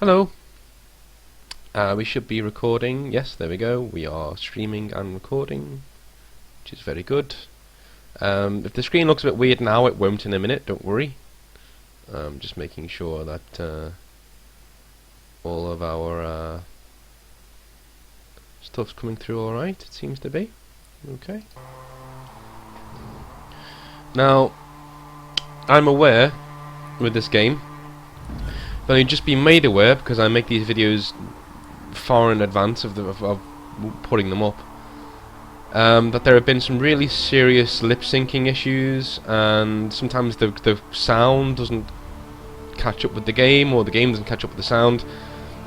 Hello. We should be recording. Yes, there we go. We are streaming and recording, which is very good. If the screen looks a bit weird now, it won't in a minute. Don't worry. Just making sure that all of our stuff's coming through all right. It seems to be. Okay. Now, I'm aware with this game, but I've just been made aware because I make these videos far in advance of putting them up, that there have been some really serious lip syncing issues, and sometimes the sound doesn't catch up with the game, or the game doesn't catch up with the sound.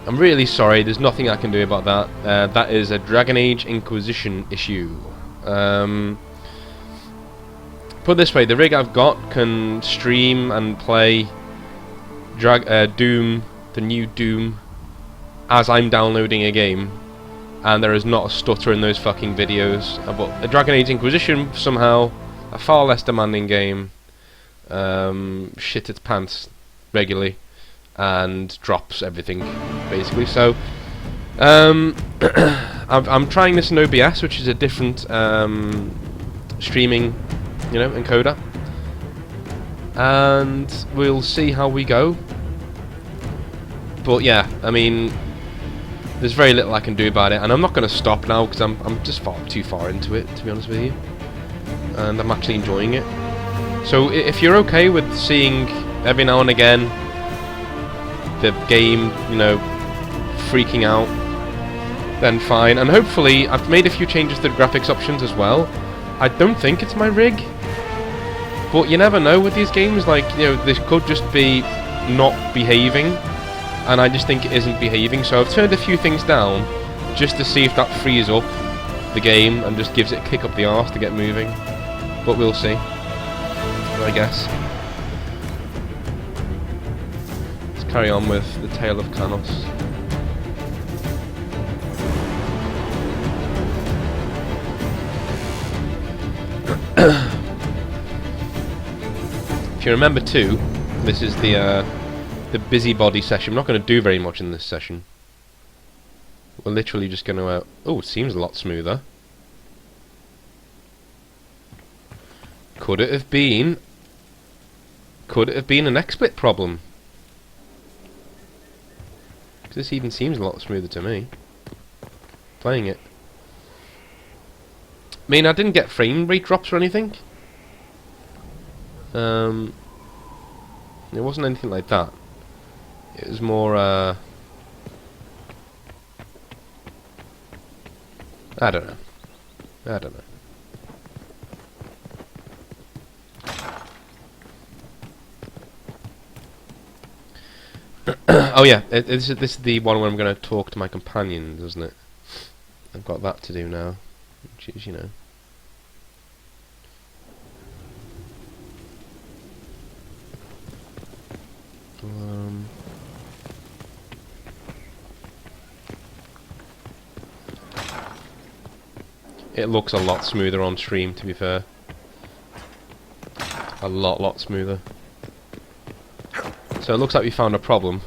I'm really sorry, there's nothing I can do about that. That is a Dragon Age Inquisition issue. Put it this way, the rig I've got can stream and play Doom, the new Doom, as I'm downloading a game, and there is not a stutter in those fucking videos. But the Dragon Age Inquisition, somehow, a far less demanding game, shit its pants regularly and drops everything, basically. So, I'm trying this in OBS, which is a different streaming, encoder, and we'll see how we go. But yeah, I mean, there's very little I can do about it, and I'm not going to stop now because I'm just too far into it, to be honest with you, and I'm actually enjoying it. So if you're okay with seeing every now and again the game, freaking out, then fine. And hopefully I've made a few changes to the graphics options as well. I don't think it's my rig, but you never know with these games. Like, this could just be not behaving, and I just think it isn't behaving. So I've turned a few things down just to see if that frees up the game and just gives it a kick up the arse to get moving. But we'll see, I guess. Let's carry on with the Tale of Kanos. If you remember too, this is the busybody session. I'm not going to do very much in this session. We're literally just going to... oh, it seems a lot smoother. Could it have been... could it have been an XSplit problem? Because this even seems a lot smoother to me, playing it. I mean, I didn't get frame rate drops or anything. It wasn't anything like that. It was more, I don't know. I don't know. Oh yeah, this is the one where I'm going to talk to my companions, isn't it? I've got that to do now, which is, it looks a lot smoother on stream, to be fair. A lot smoother. So it looks like we found a problem.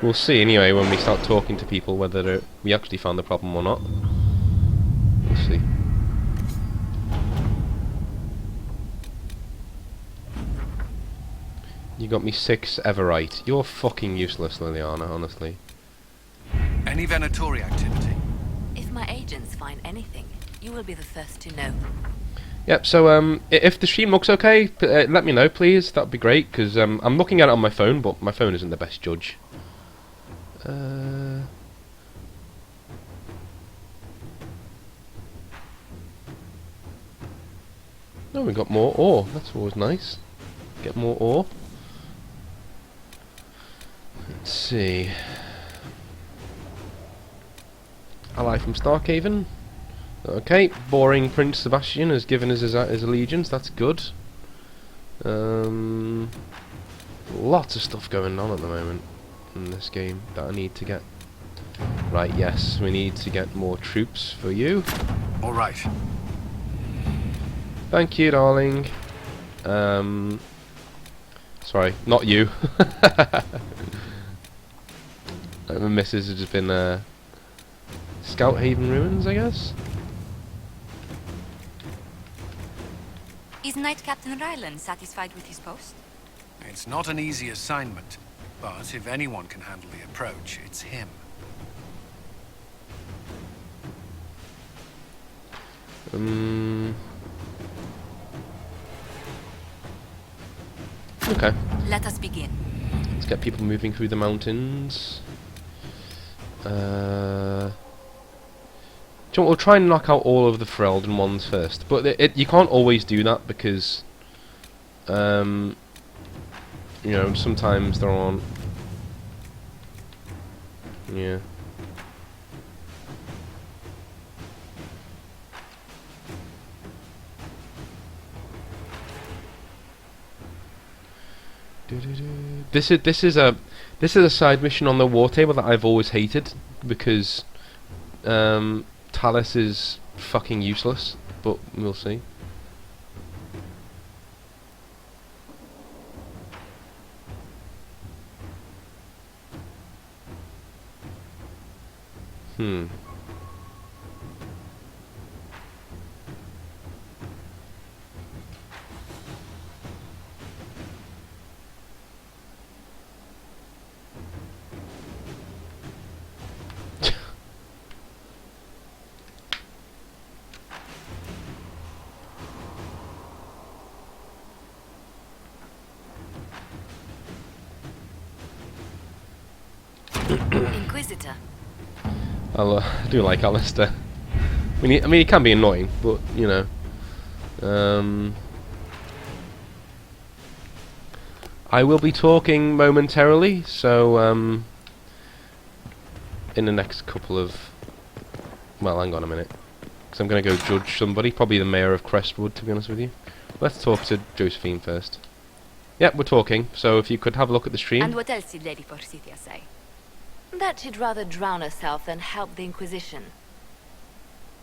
We'll see anyway when we start talking to people whether we actually found the problem or not. We'll see. You got me 6 Everite. You're fucking useless, Liliana, honestly. Any Venatori activity? If my agents find anything, you will be the first to know. Yep, so if the stream looks okay, let me know, please. That would be great, because I'm looking at it on my phone, but my phone isn't the best judge. Oh, we got more ore. That's always nice. Get more ore. Let's see. Ally from Starkhaven. Okay, boring Prince Sebastian has given us his allegiance. That's good. Lots of stuff going on at the moment in this game that I need to get. Right, yes, we need to get more troops for you. All right. Thank you, darling. Sorry, not you. My missus has just been Scout Haven Ruins, I guess. Is Knight Captain Ryland satisfied with his post? It's not an easy assignment, but if anyone can handle the approach, it's him. Okay. Let us begin. Let's get people moving through the mountains. We'll try and knock out all of the Ferelden ones first, but you can't always do that because, you know, sometimes there aren't. Yeah. This is a side mission on the war table that I've always hated because Talus is fucking useless, but we'll see. Inquisitor. I do like Alistair. I mean, he can be annoying, but you know. I will be talking momentarily, so in the next couple of. Well, hang on a minute, because I'm going to go judge somebody, probably the mayor of Crestwood, to be honest with you. Let's talk to Josephine first. Yep, we're talking. So if you could have a look at the stream. And what else did Lady Forsythia say? That she'd rather drown herself than help the Inquisition.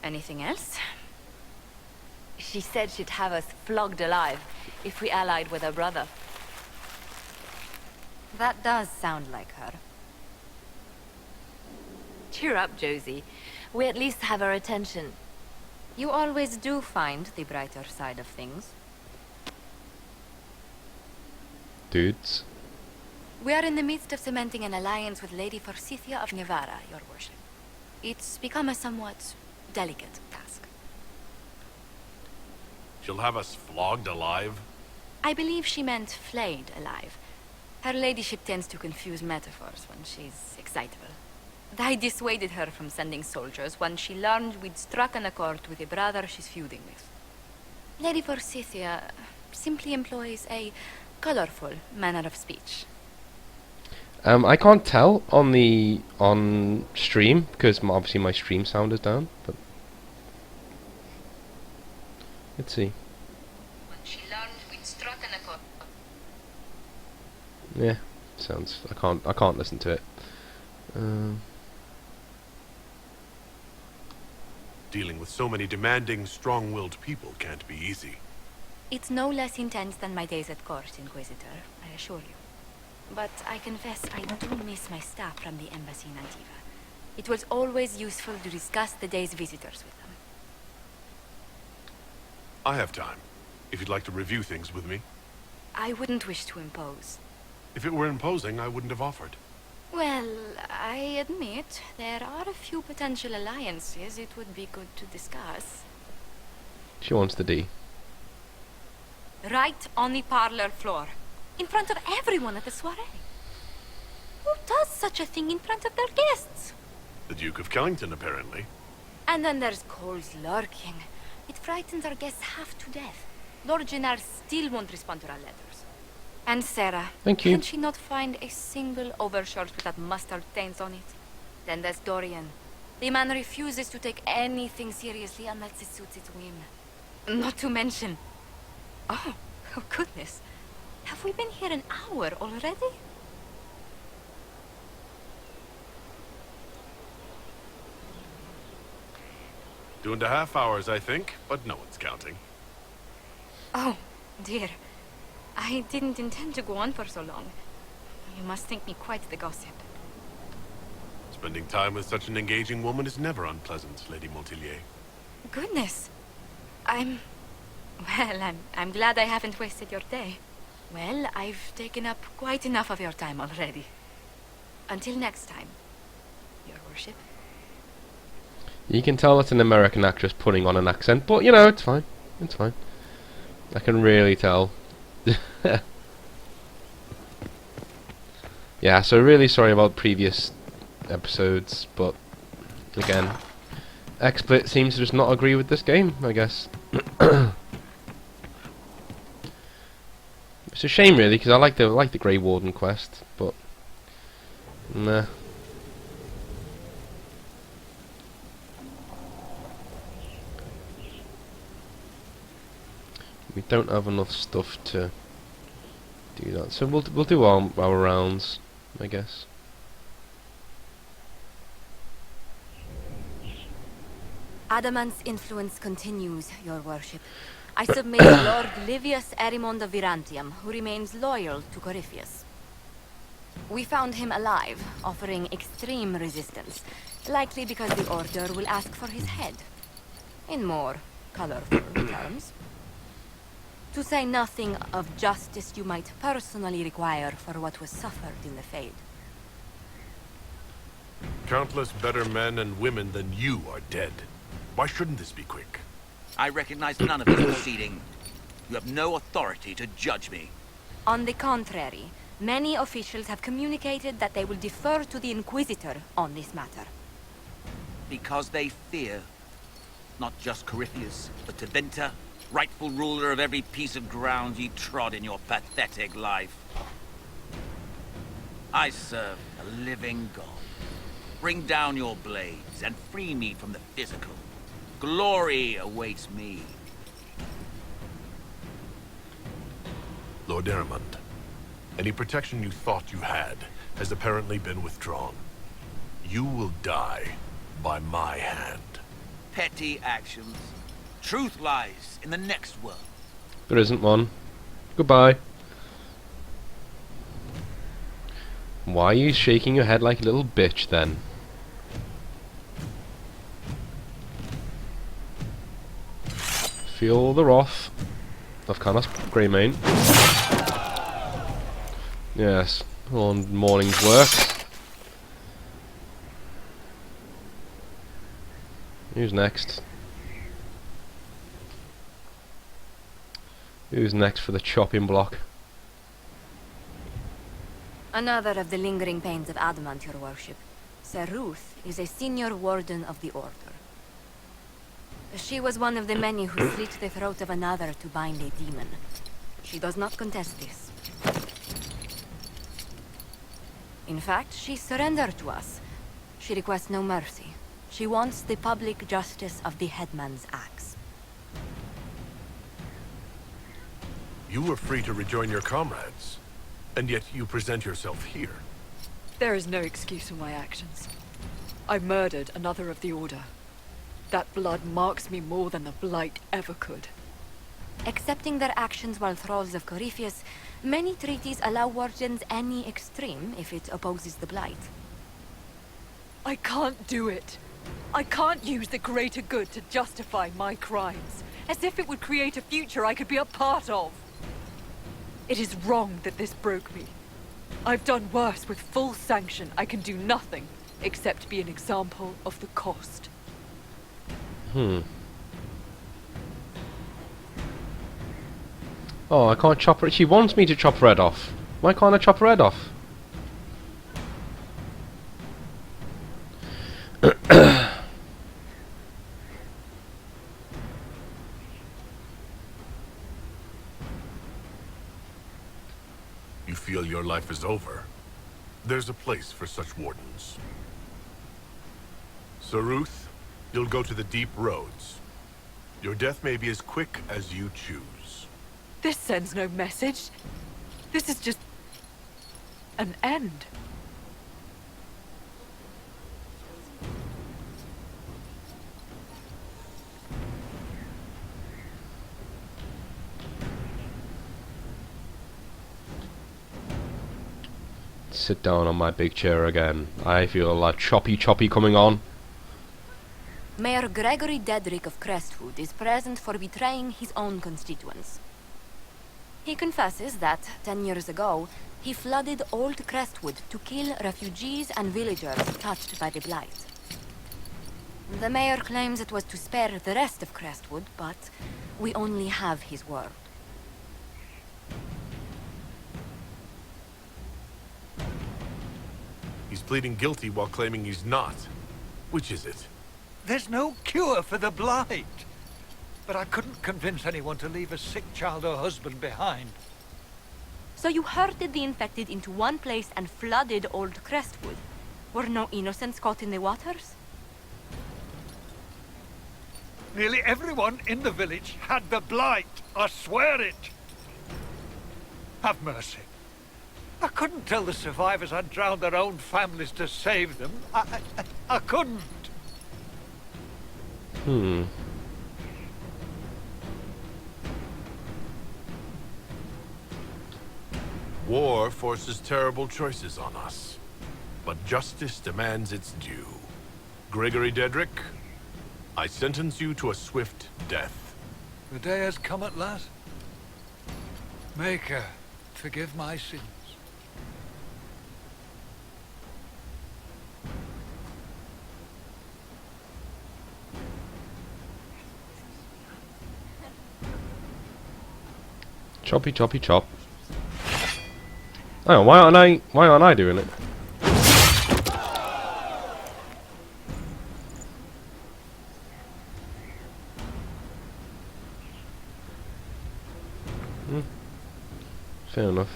Anything else? She said she'd have us flogged alive if we allied with her brother. That does sound like her. Cheer up, Josie. We at least have her attention. You always do find the brighter side of things. Dudes. We are in the midst of cementing an alliance with Lady Forsythia of Nevada, your worship. It's become a somewhat delicate task. She'll have us flogged alive? I believe she meant flayed alive. Her ladyship tends to confuse metaphors when she's excitable. I dissuaded her from sending soldiers when she learned we'd struck an accord with a brother she's feuding with. Lady Forsythia simply employs a colorful manner of speech. I can't tell on stream because obviously my stream sound is down. But let's see. When she learned we'd struck an accord. Yeah, sounds. I can't listen to it. Dealing with so many demanding, strong-willed people can't be easy. It's no less intense than my days at court, Inquisitor, I assure you. But I confess I do miss my staff from the embassy in Antiva. It was always useful to discuss the day's visitors with them. I have time, if you'd like to review things with me. I wouldn't wish to impose. If it were imposing, I wouldn't have offered. Well, I admit there are a few potential alliances it would be good to discuss. She wants the D. Right on the parlor floor. In front of everyone at the soiree. Who does such a thing in front of their guests? The Duke of Kellington, apparently. And then there's Cole's lurking. It frightens our guests half to death. Lord Gennard still won't respond to our letters. And Sarah. Thank you. Can she not find a single overshirt without mustard stains on it? Then there's Dorian. The man refuses to take anything seriously unless it suits its whim. Not to mention... Oh goodness. Have we been here an hour already? 2.5 hours, I think, but no one's counting. Oh, Dear, I didn't intend to go on for so long. You must think me quite the gossip. Spending time with such an engaging woman is never unpleasant, Lady Montilyet. Goodness. Well, I'm glad I haven't wasted your day. Well, I've taken up quite enough of your time already. Until next time, Your Worship. You can tell it's an American actress putting on an accent, but you know, it's fine. It's fine. I can really tell. Yeah, so really sorry about previous episodes, but again, XSplit seems to just not agree with this game, I guess. It's a shame, really, because I like the Grey Warden quest, but nah. We don't have enough stuff to do that, so we'll do our rounds, I guess. Adamant's influence continues, Your Worship. I submit Lord Livius Erimond of Virantium, who remains loyal to Corypheus. We found him alive, offering extreme resistance, likely because the Order will ask for his head. In more colorful terms. To say nothing of justice you might personally require for what was suffered in the Fade. Countless better men and women than you are dead. Why shouldn't this be quick? I recognize none of this proceeding. You have no authority to judge me. On the contrary, many officials have communicated that they will defer to the Inquisitor on this matter. Because they fear. Not just Corypheus, but Tevinter, rightful ruler of every piece of ground ye trod in your pathetic life. I serve a living God. Bring down your blades and free me from the physical. Glory awaits me. Lord Erimond, any protection you thought you had has apparently been withdrawn. You will die by my hand. Petty actions. Truth lies in the next world. There isn't one. Goodbye. Why are you shaking your head like a little bitch then? Feel the wrath of Canis Greymane. Yes, on morning's work. Who's next? Who's next for the chopping block? Another of the lingering pains of Adamant, Your Worship. Sir Ruth is a senior warden of the Order. She was one of the many who slit the throat of another to bind a demon. She does not contest this. In fact, she surrendered to us. She requests no mercy. She wants the public justice of the headman's axe. You were free to rejoin your comrades, and yet you present yourself here. There is no excuse for my actions. I murdered another of the Order. That blood marks me more than the Blight ever could. Accepting their actions while thralls of Corypheus, many treaties allow wardens any extreme if it opposes the Blight. I can't do it. I can't use the greater good to justify my crimes, as if it would create a future I could be a part of. It is wrong that this broke me. I've done worse with full sanction. I can do nothing except be an example of the cost. Oh, I can't chop her. She wants me to chop her head off. Why can't I chop her head off? You feel your life is over? There's a place for such wardens. Sir Ruth, you'll go to the deep roads. Your death may be as quick as you choose. This sends no message. This is just an end. sit down on my big chair again. I feel a lot choppy coming on. Mayor Gregory Dedrick of Crestwood is present for betraying his own constituents. He confesses that, 10 years ago, he flooded Old Crestwood to kill refugees and villagers touched by the Blight. The mayor claims it was to spare the rest of Crestwood, but we only have his word. He's pleading guilty while claiming he's not. Which is it? There's no cure for the Blight. But I couldn't convince anyone to leave a sick child or husband behind. So you herded the infected into one place and flooded Old Crestwood? Were no innocents caught in the waters? Nearly everyone in the village had the Blight. I swear it. Have mercy. I couldn't tell the survivors I'd drowned their own families to save them. I couldn't. War forces terrible choices on us. But justice demands its due. Gregory Dedrick, I sentence you to a swift death. The day has come at last. Maker, forgive my sins. Choppy chop. Oh, why aren't I doing it? Fair enough.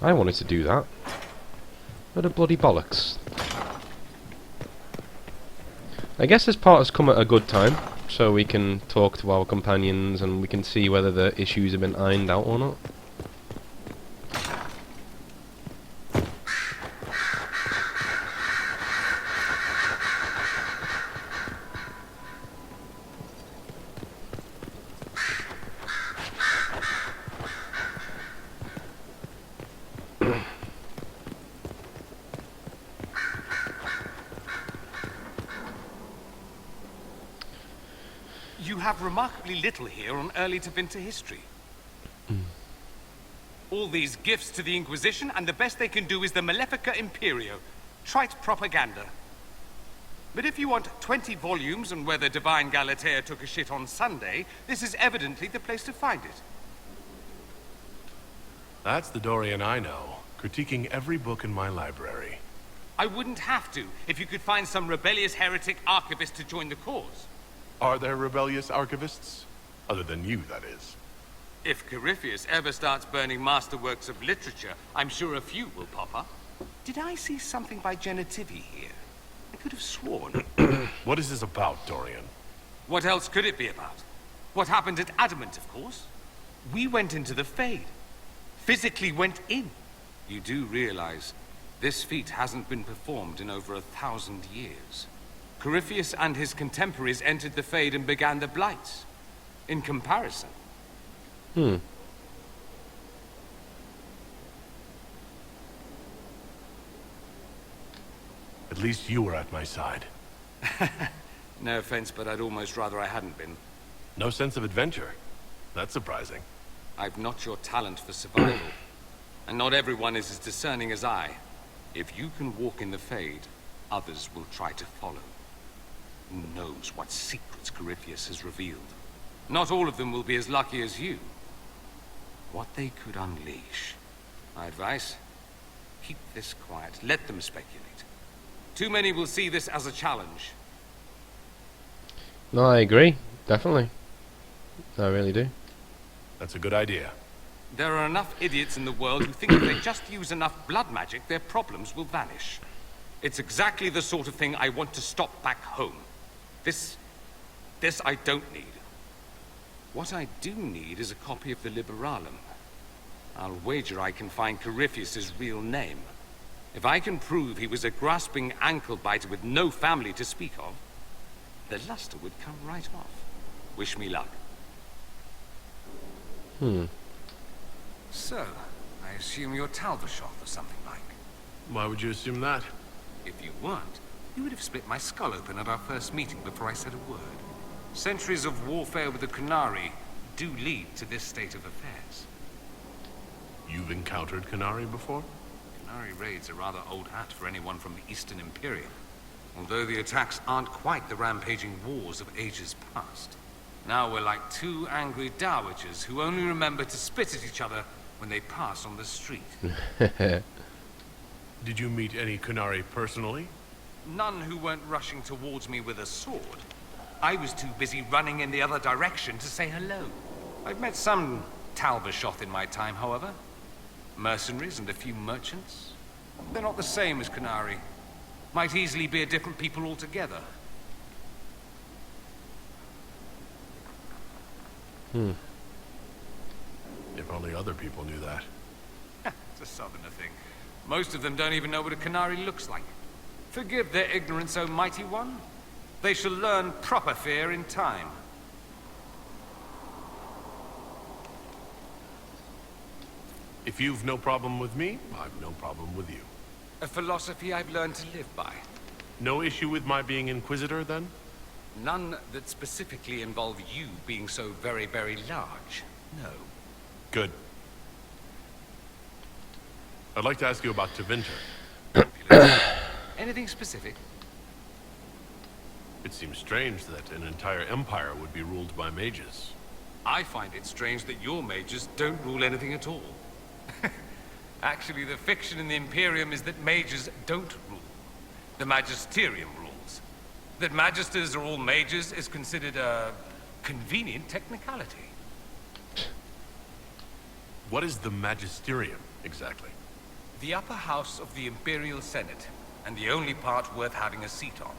I wanted to do that. What a bloody bollocks. I guess this part has come at a good time, so we can talk to our companions and we can see whether the issues have been ironed out or not. You have remarkably little here on early to winter history. All these gifts to the Inquisition, and the best they can do is the Malefica Imperio. Trite propaganda. But if you want 20 volumes on whether Divine Galatea took a shit on Sunday, this is evidently the place to find it. That's the Dorian I know, critiquing every book in my library. I wouldn't have to, if you could find some rebellious heretic archivist to join the cause. Are there rebellious archivists? Other than you, that is. If Corypheus ever starts burning masterworks of literature, I'm sure a few will pop up. Did I see something by Genitivi here? I could have sworn. What is this about, Dorian? What else could it be about? What happened at Adamant, of course. We went into the Fade. Physically went in. You do realize this feat hasn't been performed in over 1,000 years. Corypheus and his contemporaries entered the Fade and began the Blights. In comparison. Hmm. At least you were at my side. No offense, but I'd almost rather I hadn't been. No sense of adventure. That's surprising. I've not your talent for survival. And not everyone is as discerning as I. If you can walk in the Fade, others will try to follow. Who knows what secrets Corypheus has revealed? Not all of them will be as lucky as you. What they could unleash. My advice? Keep this quiet. Let them speculate. Too many will see this as a challenge. No, I agree. Definitely. I really do. That's a good idea. There are enough idiots in the world who think if they just use enough blood magic, their problems will vanish. It's exactly the sort of thing I want to stop back home. This I don't need. What I do need is a copy of the Liberalum. I'll wager I can find Corypheus's real name. If I can prove he was a grasping ankle-biter with no family to speak of, the luster would come right off. Wish me luck. So, I assume you're Talvershoth or something like. Why would you assume that? If you weren't, you would have split my skull open at our first meeting before I said a word. Centuries of warfare with the Qunari do lead to this state of affairs. You've encountered Qunari before? Qunari raids are rather old hat for anyone from the Eastern Imperium, although the attacks aren't quite the rampaging wars of ages past. Now we're like two angry dowagers who only remember to spit at each other when they pass on the street. Did you meet any Qunari personally? None who weren't rushing towards me with a sword. I was too busy running in the other direction to say hello. I've met some Talvershoth in my time, however. Mercenaries and a few merchants. They're not the same as Qunari. Might easily be a different people altogether. If only other people knew that. It's a southerner thing. Most of them don't even know what a Qunari looks like. Forgive their ignorance, O mighty one. They shall learn proper fear in time. If you've no problem with me, I've no problem with you. A philosophy I've learned to live by. No issue with my being Inquisitor, then? None that specifically involve you being so very, very large. No. Good. I'd like to ask you about Tevinter. Anything specific? It seems strange that an entire empire would be ruled by mages. I find it strange that your mages don't rule anything at all. Actually, the fiction in the Imperium is that mages don't rule. The Magisterium rules. That magisters are all mages is considered a convenient technicality. What is the Magisterium, exactly? The upper house of the Imperial Senate, and the only part worth having a seat on.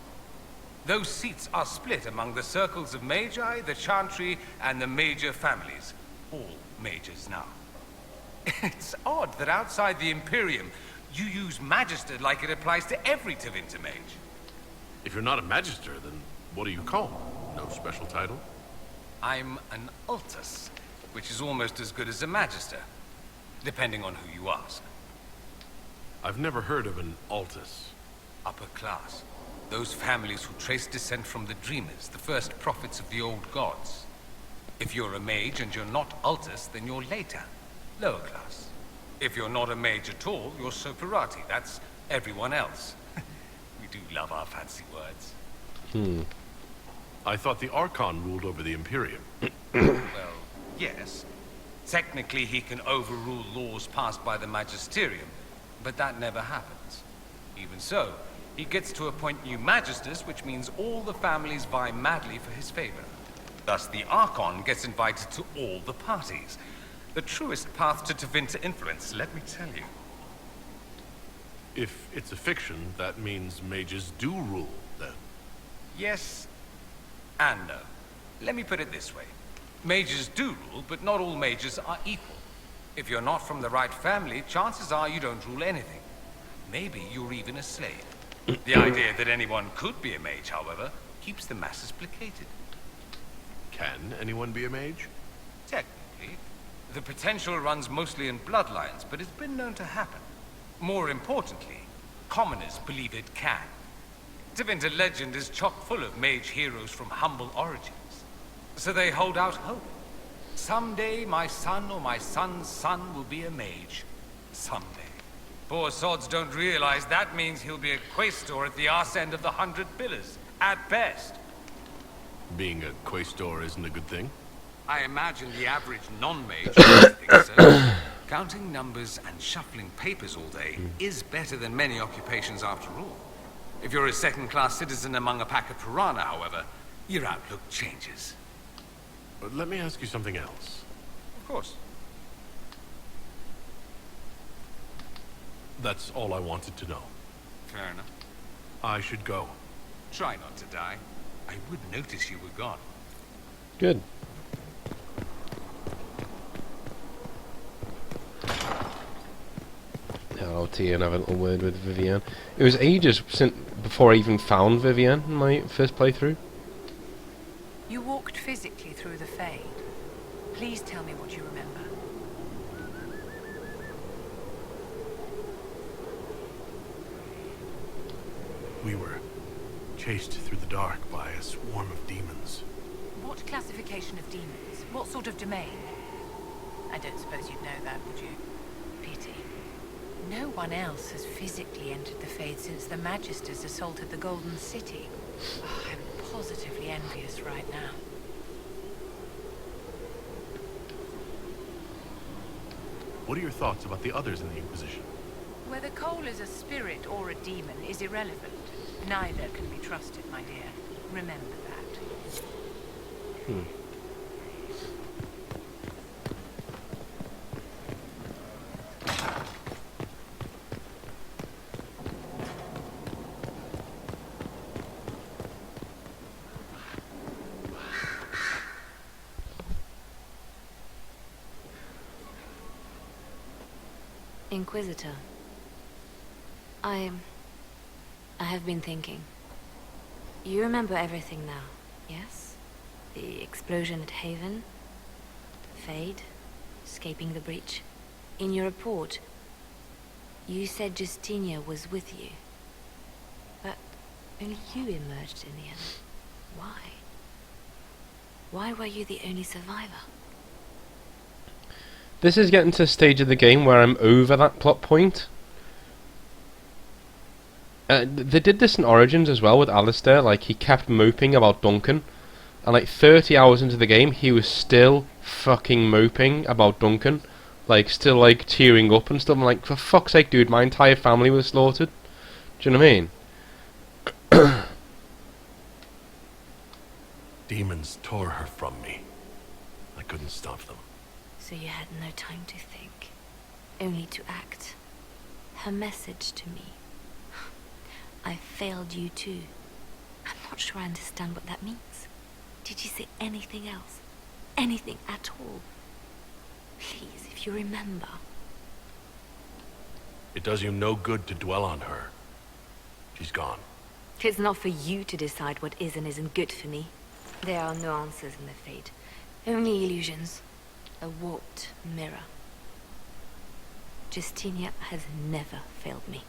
Those seats are split among the circles of Magi, the Chantry, and the major families. All mages now. It's odd that outside the Imperium, you use Magister like it applies to every Tevinter mage. If you're not a Magister, then what do you call? No special title? I'm an Altus, which is almost as good as a Magister, depending on who you ask. I've never heard of an Altus. Upper class. Those families who trace descent from the Dreamers, the first prophets of the old gods. If you're a mage and you're not Altus, then you're later. Lower class. If you're not a mage at all, you're Soperati. That's everyone else. We do love our fancy words. I thought the Archon ruled over the Imperium. Well, yes. Technically, he can overrule laws passed by the Magisterium, but that never happens. Even so, he gets to appoint new Magisters, which means all the families vie madly for his favor. Thus, the Archon gets invited to all the parties. The truest path to Tevinter influence, let me tell you. If it's a fiction, that means mages do rule, then. Yes and no. Let me put it this way. Mages do rule, but not all mages are equal. If you're not from the right family, chances are you don't rule anything. Maybe you're even a slave. The idea that anyone could be a mage, however, keeps the masses placated. Can anyone be a mage? Technically. The potential runs mostly in bloodlines, but it's been known to happen. More importantly, commoners believe it can. Tevinter legend is chock full of mage heroes from humble origins. So they hold out hope. Someday my son or my son's son will be a mage. Someday. Poor sods don't realize that means he'll be a quaestor at the arse end of the 100 pillars, at best. Being a quaestor isn't a good thing. I imagine the average non-mage would think so. Counting numbers and shuffling papers all day is better than many occupations after all. If you're a second-class citizen among a pack of piranha, however, your outlook changes. But let me ask you something else. Of course. That's all I wanted to know. Fair enough. I should go. Try not to die. I would notice you were gone. Good. I'll tea and have a little word with Vivienne. It was ages since before I even found Vivienne in my first playthrough. You walked physically through the Fade. Please tell me what you remember. We were chased through the dark by a swarm of demons. What classification of demons? What sort of domain? I don't suppose you'd know that, would you? Pity. No one else has physically entered the Fade since the Magisters assaulted the Golden City. Oh, I'm positively envious right now. What are your thoughts about the others in the Inquisition? Whether Cole is a spirit or a demon is irrelevant. Neither can be trusted, my dear. Remember that. Inquisitor. I have been thinking. You remember everything now, yes? The explosion at Haven, the Fade, escaping the breach. In your report, you said Justinia was with you. But only you emerged in the end. Why? Why were you the only survivor? This is getting to a stage of the game where I'm over that plot point. They did this in Origins as well with Alistair. Like, he kept moping about Duncan, and like 30 hours into the game he was still fucking moping about Duncan, like still like tearing up and stuff. I'm like, for fuck's sake, dude, my entire family was slaughtered. Do you know what I mean? Demons tore her from me. I couldn't stop them. So you had no time to think, only to act. Her message to me. I failed you too. I'm not sure I understand what that means. Did you say anything else? Anything at all? Please, if you remember. It does you no good to dwell on her. She's gone. It's not for you to decide what is and isn't good for me. There are no answers in the Fate. Only illusions. A warped mirror. Justinia has never failed me.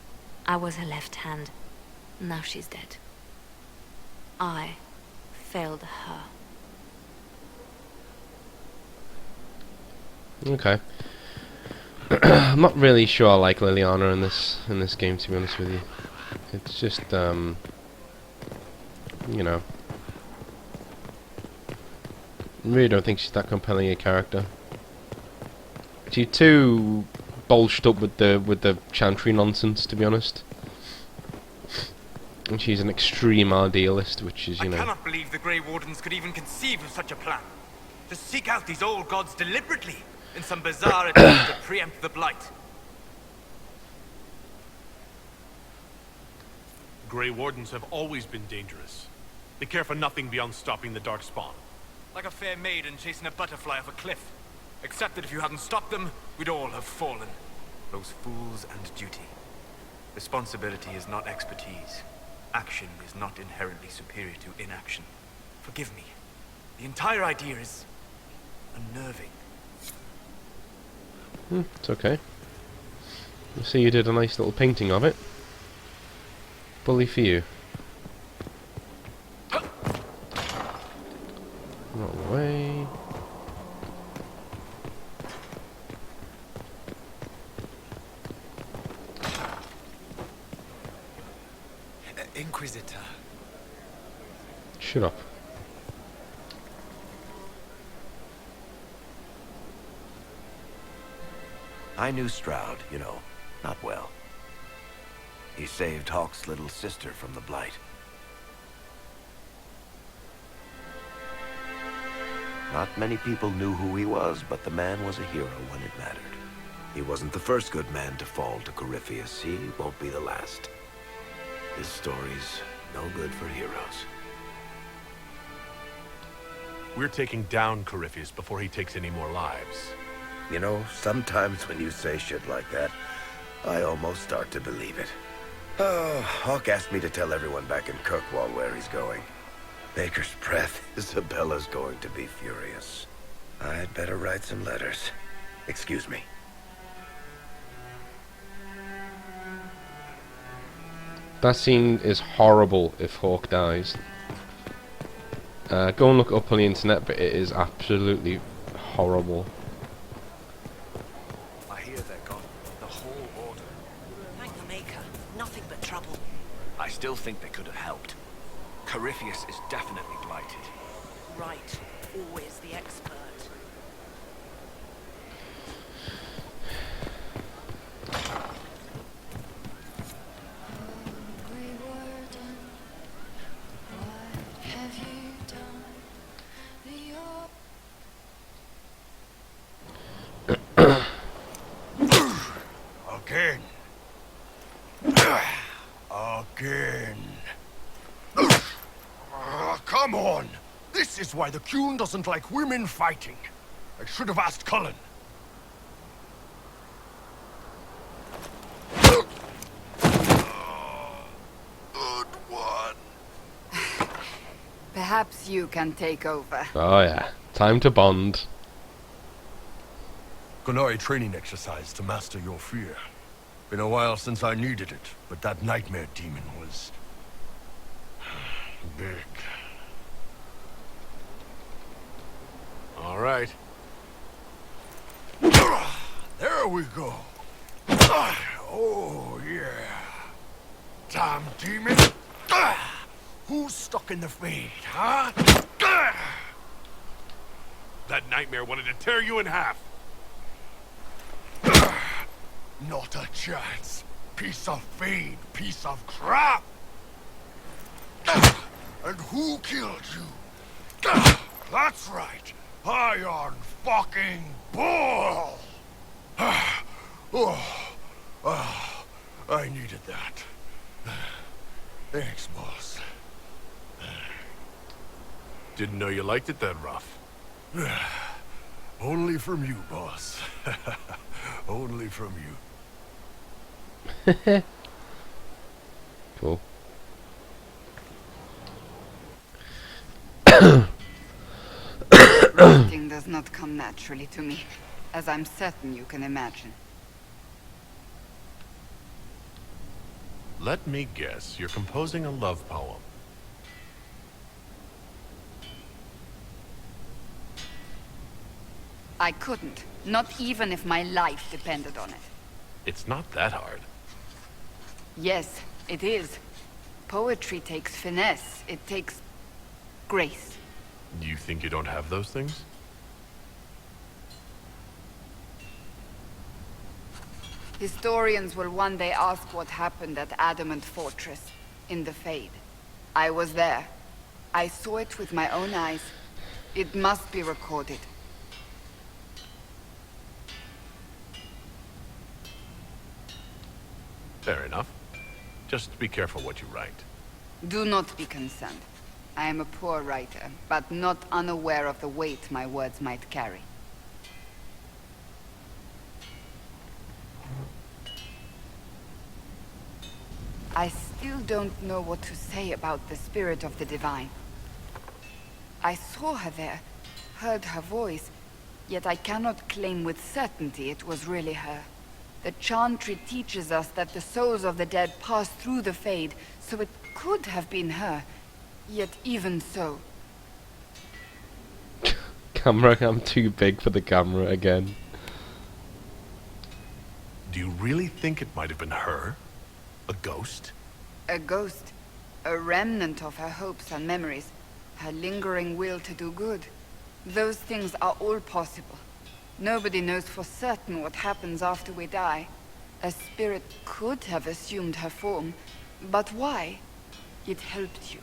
I was her left hand. Now she's dead. I failed her. Okay. I'm not really sure I like Liliana in this game, to be honest with you. It's just you know, I really don't think she's that compelling a character. She's too bolshed up with the chantry nonsense, to be honest. And she's an extreme idealist, which is, you know. I cannot believe the Grey Wardens could even conceive of such a plan. To seek out these old gods deliberately in some bizarre attempt to preempt the Blight. Grey Wardens have always been dangerous. They care for nothing beyond stopping the Darkspawn. Like a fair maiden chasing a butterfly off a cliff. Except that if you hadn't stopped them, we'd all have fallen. Those fools and duty. Responsibility is not expertise. Action is not inherently superior to inaction. Forgive me. The entire idea is unnerving. It's okay. You see, you did a nice little painting of it. Bully for you. Not away. Inquisitor. Shut up. I knew Stroud, you know, not well. He saved Hawke's little sister from the Blight. Not many people knew who he was, but the man was a hero when it mattered. He wasn't the first good man to fall to Corypheus. He won't be the last. His story's no good for heroes. We're taking down Corypheus before he takes any more lives. You know, sometimes when you say shit like that, I almost start to believe it. Oh, Hawke asked me to tell everyone back in Kirkwall where he's going. Baker's breath. Isabella's going to be furious. I'd better write some letters. Excuse me. That scene is horrible if Hawke dies. Go and look it up on the internet, but it is absolutely horrible. I hear they're gone. The whole order. Thank the Maker. Nothing but trouble. I still think they could have helped. Corypheus is definitely blighted. Right. Always the expert. Again. Again. Come on! This is why the Qun doesn't like women fighting. I should have asked Cullen. Good one. Perhaps you can take over. Oh yeah, time to bond. Gunari training exercise to master your fear. Been a while since I needed it, but that nightmare demon was... big. All right. There we go. Oh, yeah. Damn demon. Who's stuck in the fade, huh? That nightmare wanted to tear you in half. Not a chance. Piece of fade, piece of crap. And who killed you? That's right. Iron fucking Bull! I needed that. Thanks, boss. Didn't know you liked it that rough. Only from you, boss. Only from you. Cool. Writing does not come naturally to me, as I'm certain you can imagine. Let me guess, you're composing a love poem. I couldn't, not even if my life depended on it. It's not that hard. Yes, it is. Poetry takes finesse, it takes grace. Do you think you don't have those things? Historians will one day ask what happened at Adamant Fortress, in the Fade. I was there. I saw it with my own eyes. It must be recorded. Fair enough. Just be careful what you write. Do not be concerned. I am a poor writer, but not unaware of the weight my words might carry. I still don't know what to say about the spirit of the divine. I saw her there, heard her voice, yet I cannot claim with certainty it was really her. The Chantry teaches us that the souls of the dead pass through the Fade, so it could have been her. Yet even so... Camera, I'm too big for the camera again. Do you really think it might have been her? A ghost? A ghost. A remnant of her hopes and memories. Her lingering will to do good. Those things are all possible. Nobody knows for certain what happens after we die. A spirit could have assumed her form, but why? It helped you,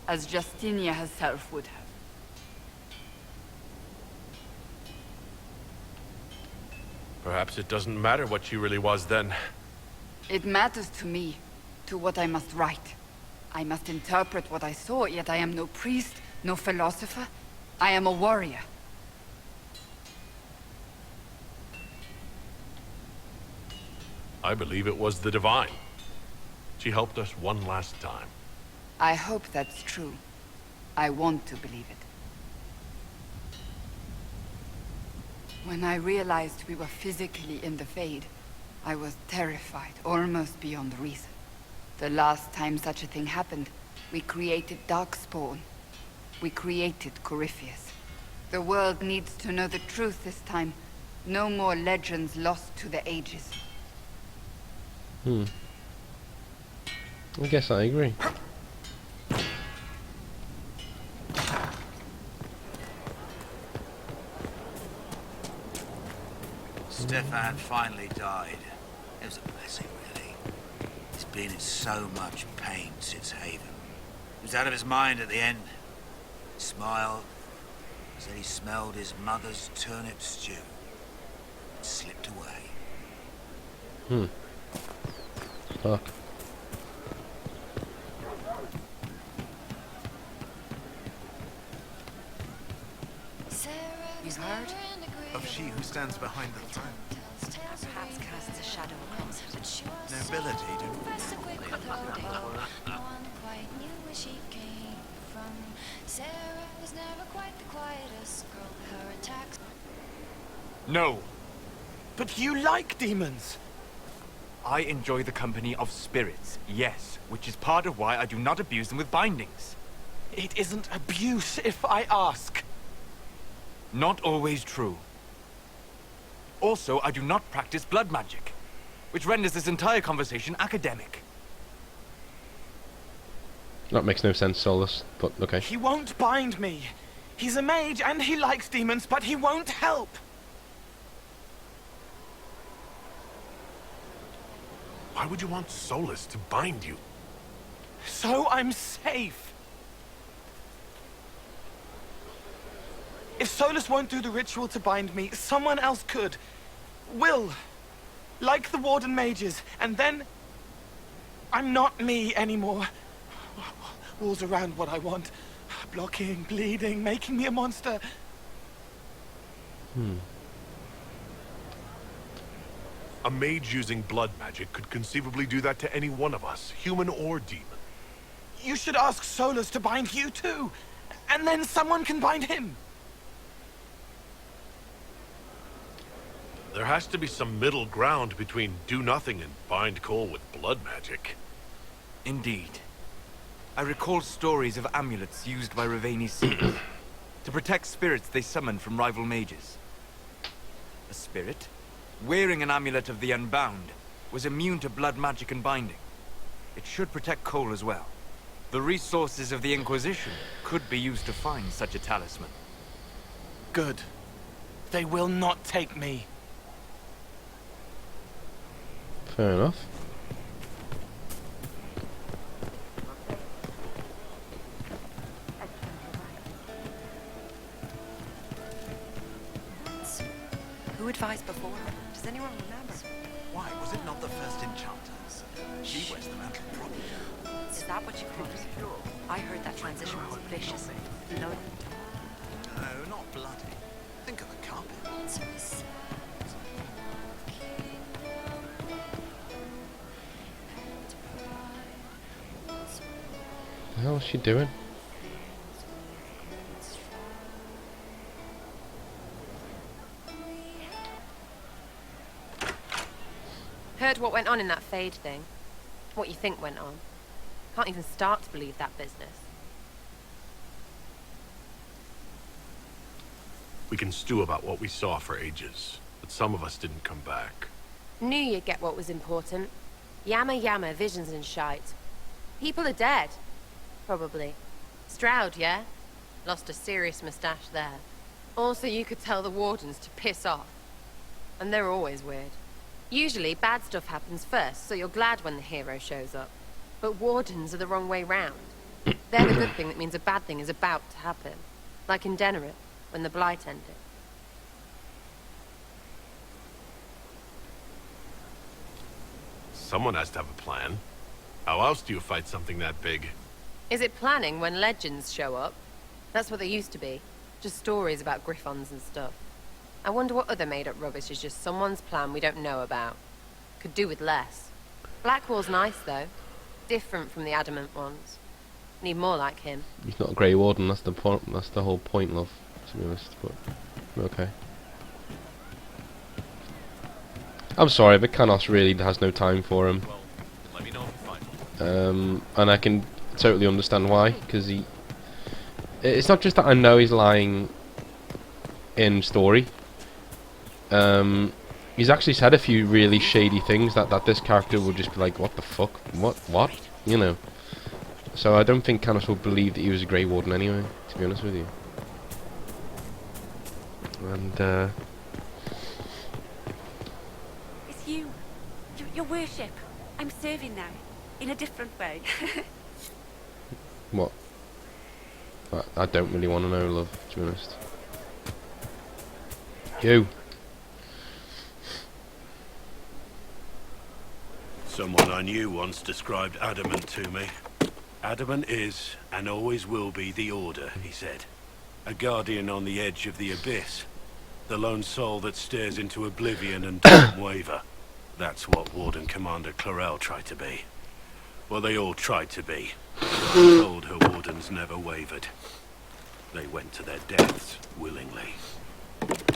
as Justinia herself would have. Perhaps it doesn't matter what she really was then. It matters to me, to what I must write. I must interpret what I saw, yet I am no priest, no philosopher. I am a warrior. I believe it was the Divine. She helped us one last time. I hope that's true. I want to believe it. When I realized we were physically in the Fade, I was terrified, almost beyond reason. The last time such a thing happened, we created Darkspawn. We created Corypheus. The world needs to know the truth this time. No more legends lost to the ages. I guess I agree. Stefan finally died. It was a blessing, really. He's been in so much pain since Haven. He was out of his mind at the end. He smiled. Said he smelled his mother's turnip stew. And slipped away. Fuck. You heard? Of she who stands behind the throne. Perhaps casts a shadow across it. Nobility do No. But you like demons. I enjoy the company of spirits, yes, which is part of why I do not abuse them with bindings. It isn't abuse, if I ask. Not always true. Also, I do not practice blood magic, which renders this entire conversation academic. That makes no sense, Solus, but okay. He won't bind me. He's a mage and he likes demons, but he won't help. Why would you want Solus to bind you? So I'm safe. If Solus won't do the ritual to bind me, someone else could. Will. Like the Warden mages. And then... I'm not me anymore. Walls around what I want. Blocking, bleeding, making me a monster. A mage using blood magic could conceivably do that to any one of us, human or demon. You should ask Solus to bind you too. And then someone can bind him. There has to be some middle ground between do nothing and bind Cole with blood magic. Indeed. I recall stories of amulets used by Raveni seers to protect spirits they summoned from rival mages. A spirit, wearing an amulet of the Unbound, was immune to blood magic and binding. It should protect Cole as well. The resources of the Inquisition could be used to find such a talisman. Good. They will not take me. Fair enough. Who advised before her? Does anyone remember? Why was it not the first enchanters? She wears the mantle properly. Is that what you called it? I heard that transition was vicious. No. No, not bloody. Think of the carpet. The hell is she doing? Heard what went on in that Fade thing. What you think went on. Can't even start to believe that business. We can stew about what we saw for ages, but some of us didn't come back. Knew you'd get what was important. Yammer yammer, visions and shite. People are dead. Probably. Stroud, yeah? Lost a serious moustache there. Also, you could tell the Wardens to piss off. And they're always weird. Usually, bad stuff happens first, so you're glad when the hero shows up. But Wardens are the wrong way round. They're the good thing that means a bad thing is about to happen. Like in Denerit, when the Blight ended. Someone has to have a plan. How else do you fight something that big? Is it planning when legends show up? That's what they used to be. Just stories about griffons and stuff. I wonder what other made-up rubbish is just someone's plan we don't know about. Could do with less. Blackwall's nice, though. Different from the adamant ones. Need more like him. He's not a Grey Warden, that's the point. That's the whole point, love, to be honest, but okay. I'm sorry, but Canos really has no time for him. Well, let me know if you find him. And I can totally understand why, because it's not just that I know he's lying in story. He's actually said a few really shady things that this character would just be like, what the fuck? What? You know. So I don't think Canos would believe that he was a Grey Warden anyway, to be honest with you. And, It's you. Your worship. I'm serving now. In a different way. what? I don't really want to know, love, to be honest. You. Someone I knew once described adamant to me. Adamant is, and always will be, the Order, he said. A guardian on the edge of the abyss. The lone soul that stares into oblivion and doesn't waver. That's what Warden Commander Clarel tried to be. Well, they all tried to be. I'm told her wardens never wavered. They went to their deaths willingly.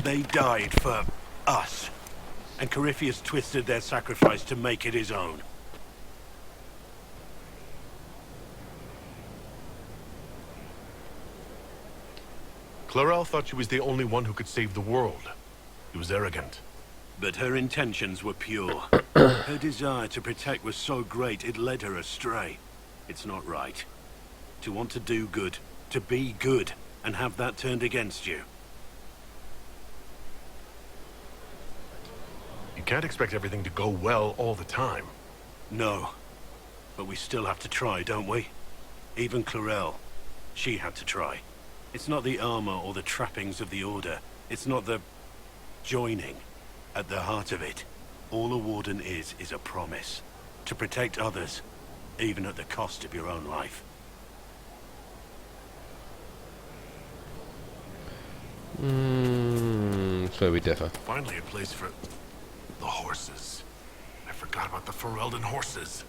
They died for us. And Corypheus twisted their sacrifice to make it his own. Clarel thought she was the only one who could save the world. He was arrogant. But her intentions were pure. Her desire to protect was so great it led her astray. It's not right. To want to do good, to be good, and have that turned against you. You can't expect everything to go well all the time. No. But we still have to try, don't we? Even Clarel. She had to try. It's not the armor or the trappings of the Order. It's not the joining. At the heart of it, all a warden is a promise. To protect others, even at the cost of your own life. So we differ. Finally a place for the horses. I forgot about the Ferelden horses.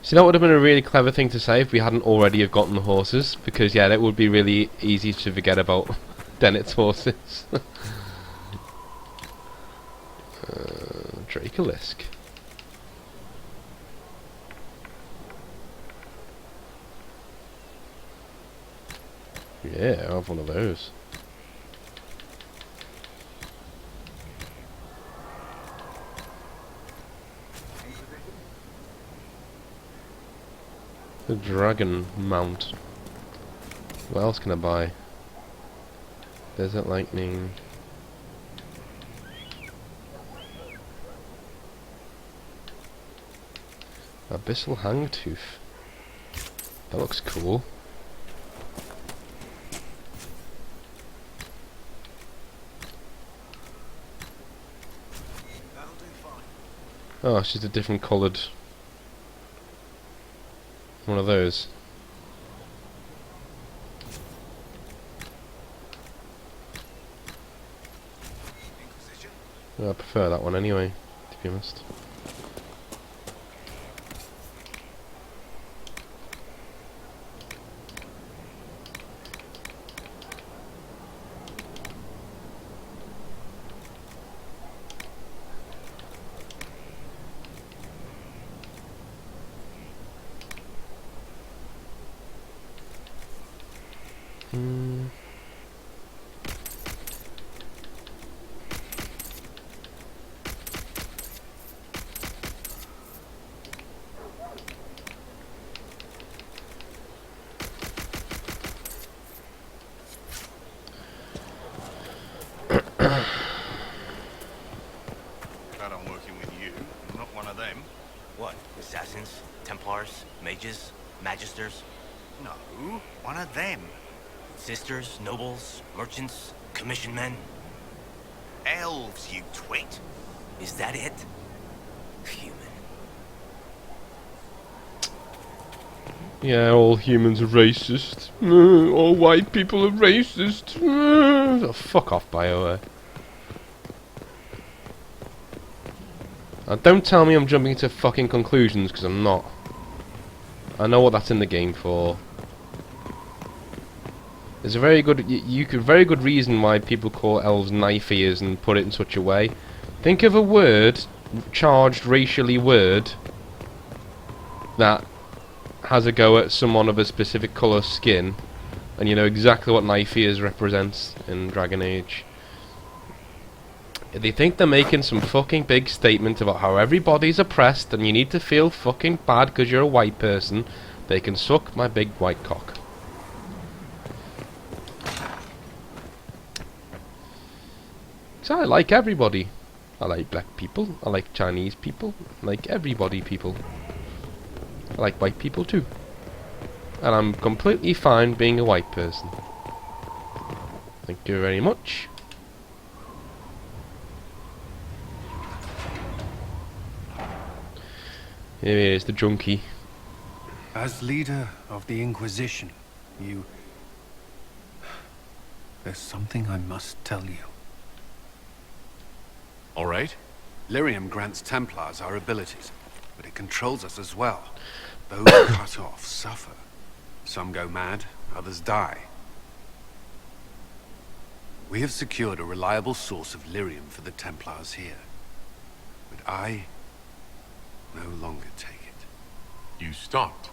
See, that would have been a really clever thing to say if we hadn't already have gotten the horses, because yeah, that would be really easy to forget about Dennett's horses. Dracolisk. Yeah, I'll have one of those. The dragon mount. What else can I buy? Desert lightning. Abyssal hangtooth. That looks cool. Oh, it's just a different coloured one of those. Well, I prefer that one anyway, to be honest. Glad I'm working with you. I'm not one of them. What? Assassins? Templars? Mages? Magisters? No, one of them. Sisters? Nobles? Merchants? Commission men? Elves, you twit. Is that it? Human. Yeah, all humans are racist. All white people are racist. Oh, fuck off, BioWare. Don't tell me I'm jumping to fucking conclusions, because I'm not. I know what that's in the game for. There's a very good, very good reason why people call elves knife ears and put it in such a way. Think of a word, charged racially word, that has a go at someone of a specific colour skin, and you know exactly what knife ears represents in Dragon Age. They think they're making some fucking big statement about how everybody's oppressed and you need to feel fucking bad because you're a white person. They can suck my big white cock. So I like everybody. I like black people, I like Chinese people, I like everybody people. I like white people too. And I'm completely fine being a white person. Thank you very much. Here is the junkie. As leader of the Inquisition, there's something I must tell you. All right. Lyrium grants Templars our abilities, but it controls us as well. Those cut off suffer. Some go mad, others die. We have secured a reliable source of lyrium for the Templars here. But I no longer take it. You stopped?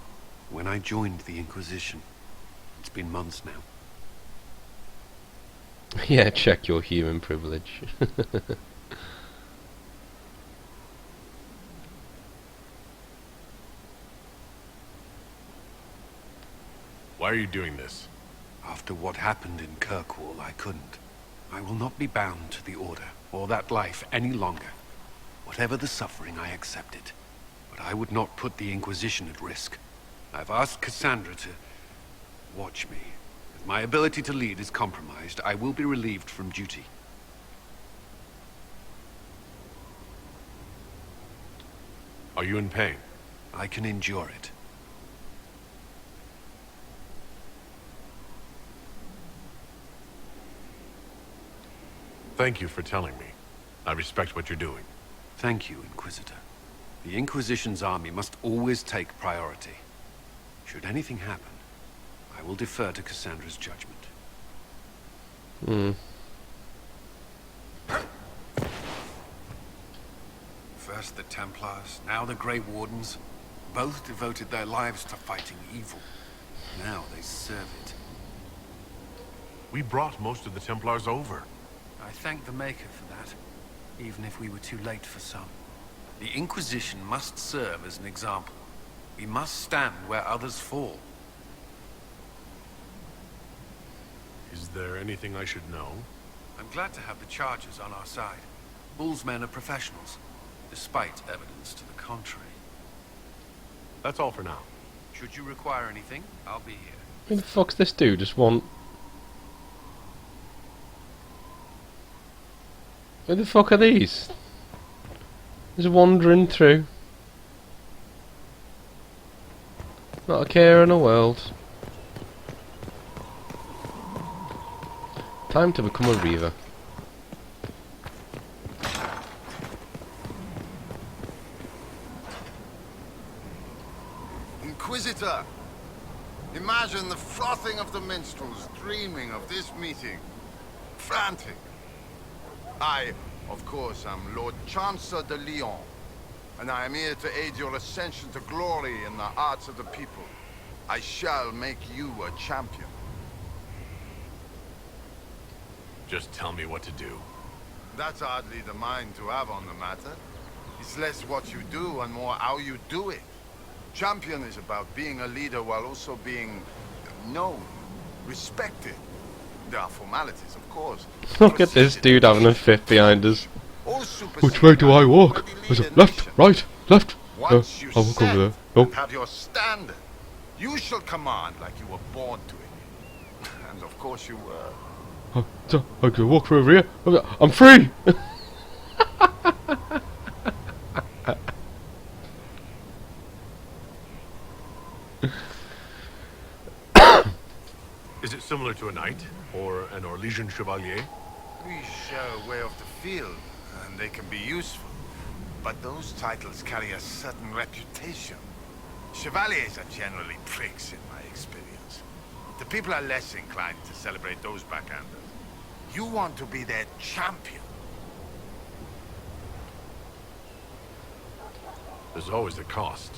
When I joined the Inquisition. It's been months now. Yeah, check your human privilege. Why are you doing this? After what happened in Kirkwall, I couldn't. I will not be bound to the Order, or that life any longer. Whatever the suffering, I accept it. But I would not put the Inquisition at risk. I've asked Cassandra to watch me. If my ability to lead is compromised, I will be relieved from duty. Are you in pain? I can endure it. Thank you for telling me. I respect what you're doing. Thank you, Inquisitor. The Inquisition's army must always take priority. Should anything happen, I will defer to Cassandra's judgment. First the Templars, now the Grey Wardens. Both devoted their lives to fighting evil. Now they serve it. We brought most of the Templars over. I thank the Maker for that, even if we were too late for some. The Inquisition must serve as an example. We must stand where others fall. Is there anything I should know? I'm glad to have the Chargers on our side. Bull's men are professionals, despite evidence to the contrary. That's all for now. Should you require anything, I'll be here. Who the fuck's this dude? Just one. Who the fuck are these? Just wandering through. Not a care in the world. Time to become a Reaver. Inquisitor! Imagine the frothing of the minstrels dreaming of this meeting. Frantic. I, of course, am Lord Chancellor de Lyon, and I am here to aid your ascension to glory in the hearts of the people. I shall make you a champion. Just tell me what to do. That's hardly the mind to have on the matter. It's less what you do and more how you do it. Champion is about being a leader while also being known, respected. There are formalities, of course. Look at this dude having a fit behind us. Which way do I walk? Is it left, right, left? Once you I'll walk over there. and have your standard, you shall command like you were born to it. And of course you were. So I can walk through over here. I'm free! Is it similar to a knight or an Orlesian chevalier? We share a way of the field, and they can be useful. But those titles carry a certain reputation. Chevaliers are generally pricks in my experience. The people are less inclined to celebrate those backhanders. You want to be their champion. There's always a cost.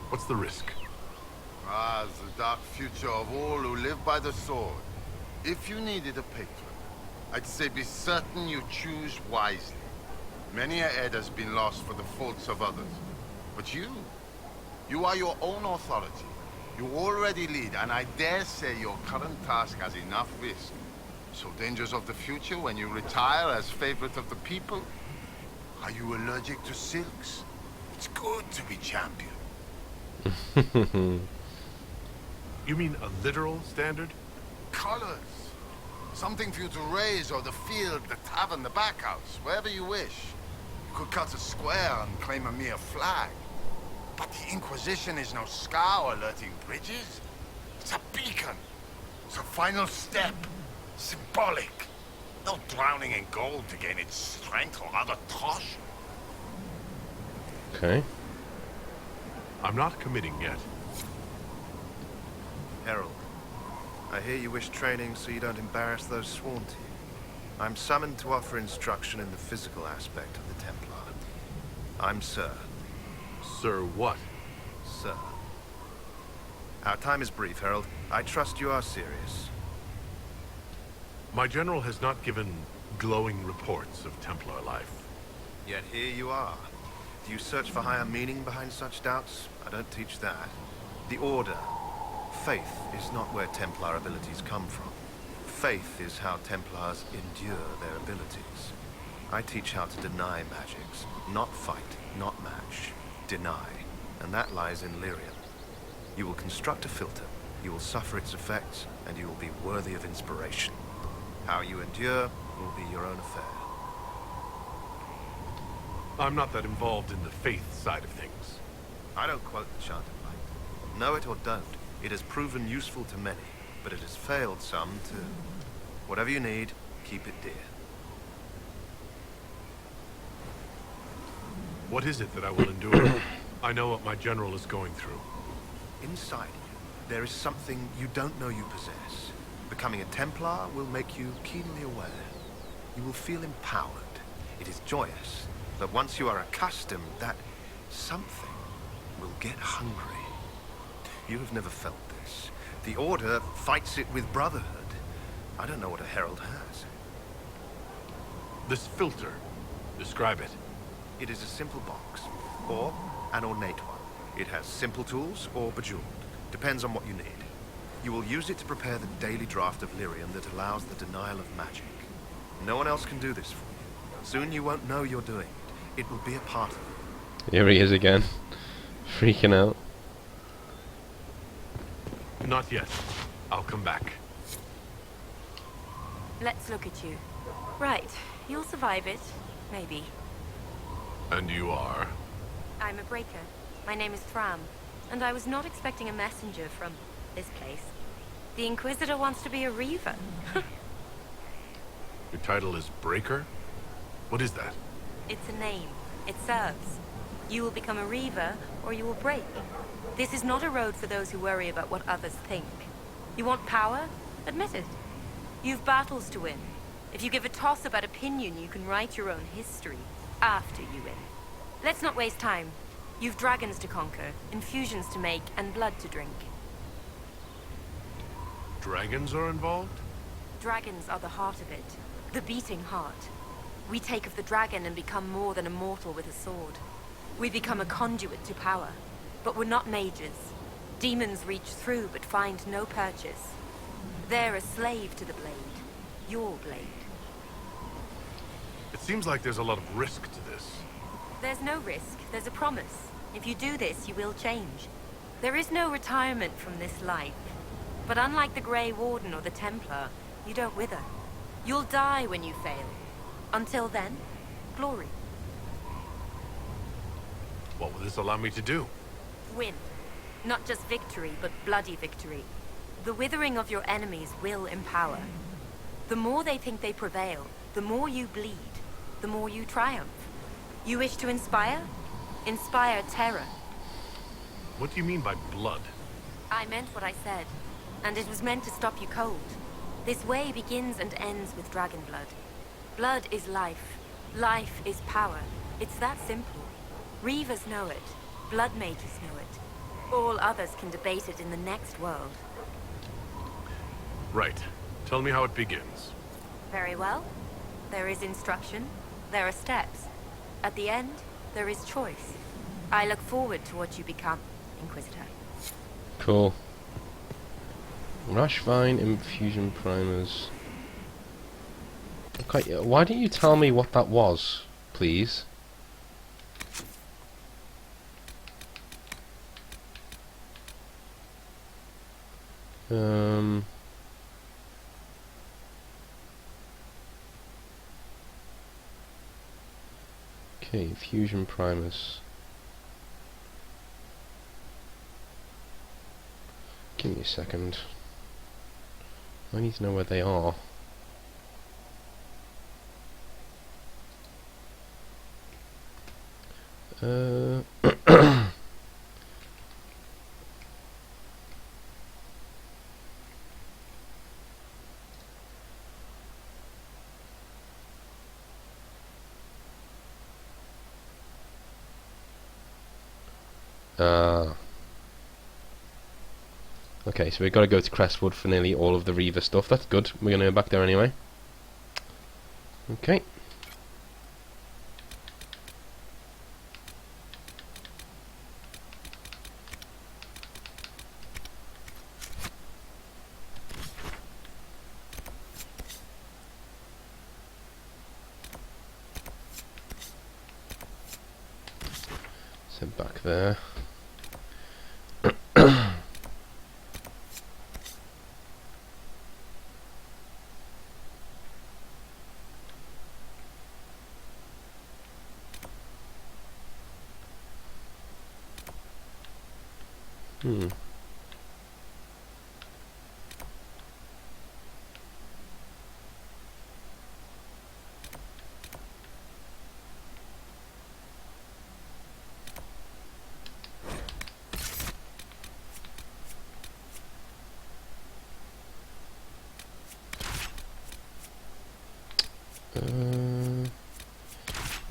What's the risk? Ah, the dark future of all who live by the sword. If you needed a patron, I'd say be certain you choose wisely. Many a head has been lost for the faults of others. But you are your own authority. You already lead, and I dare say your current task has enough risk. So dangers of the future when you retire as favorite of the people? Are you allergic to silks? It's good to be champion. You mean a literal standard? Colors. Something for you to raise, or the field, the tavern, the backhouse, wherever you wish. You could cut a square and claim a mere flag. But the Inquisition is no scow alerting bridges. It's a beacon. It's a final step. Symbolic. No drowning in gold to gain its strength or other tosh. Okay. I'm not committing yet. Herald, I hear you wish training so you don't embarrass those sworn to you. I'm summoned to offer instruction in the physical aspect of the Templar. I'm Sir. Sir what? Sir. Our time is brief, Herald. I trust you are serious. My general has not given glowing reports of Templar life. Yet here you are. Do you search for higher meaning behind such doubts? I don't teach that. The Order. Faith is not where Templar abilities come from. Faith is how Templars endure their abilities. I teach how to deny magics. Not fight, not match. Deny. And that lies in Lyrium. You will construct a filter, you will suffer its effects, and you will be worthy of inspiration. How you endure will be your own affair. I'm not that involved in the faith side of things. I don't quote the Chanted Light. Know it or don't, it has proven useful to many, but it has failed some too. Whatever you need, keep it dear. What is it that I will endure? I know what my general is going through. Inside you, there is something you don't know you possess. Becoming a Templar will make you keenly aware. You will feel empowered. It is joyous. But once you are accustomed, that something will get hungry. You have never felt this. The Order fights it with brotherhood. I don't know what a herald has. This filter. Describe it. It is a simple box, or an ornate one. It has simple tools or bejeweled. Depends on what you need. You will use it to prepare the daily draft of Lyrium that allows the denial of magic. No one else can do this for you. Soon you won't know you're doing it. It will be a part of you. Here he is again. Freaking out. Not yet. I'll come back. Let's look at you. Right, you'll survive it. Maybe. And you are? I'm a breaker. My name is Thram, and I was not expecting a messenger from this place. The Inquisitor wants to be a Reaver. Your title is Breaker? What is that? It's a name. It serves. You will become a Reaver, or you will break. This is not a road for those who worry about what others think. You want power? Admit it. You've battles to win. If you give a toss about opinion, you can write your own history after you win. Let's not waste time. You've dragons to conquer, infusions to make, and blood to drink. Dragons are involved? Dragons are the heart of it. The beating heart. We take of the dragon and become more than a mortal with a sword. We become a conduit to power. But we're not mages. Demons reach through but find no purchase. They're a slave to the blade. Your blade. It seems like there's a lot of risk to this. There's no risk. There's a promise. If you do this, you will change. There is no retirement from this life. But unlike the Grey Warden or the Templar, you don't wither. You'll die when you fail. Until then, glory. What will this allow me to do? Win. Not just victory, but bloody victory. The withering of your enemies will empower. The more they think they prevail, the more you bleed, the more you triumph. You wish to inspire? Inspire terror. What do you mean by blood? I meant what I said, and it was meant to stop you cold. This way begins and ends with dragon blood. Blood is life. Life is power. It's that simple. Reavers know it. Blood mages know it. All others can debate it in the next world. Right. Tell me how it begins. Very well. There is instruction. There are steps. At the end, there is choice. I look forward to what you become, Inquisitor. Cool. Rash Vine Infusion Primers. Okay, why didn't you tell me what that was, please? Okay, Infusion Primers. Give me a second. I need to know where they are. Okay, so we've got to go to Crestwood for nearly all of the Reaver stuff. That's good. We're going to go back there anyway. Okay. So back there.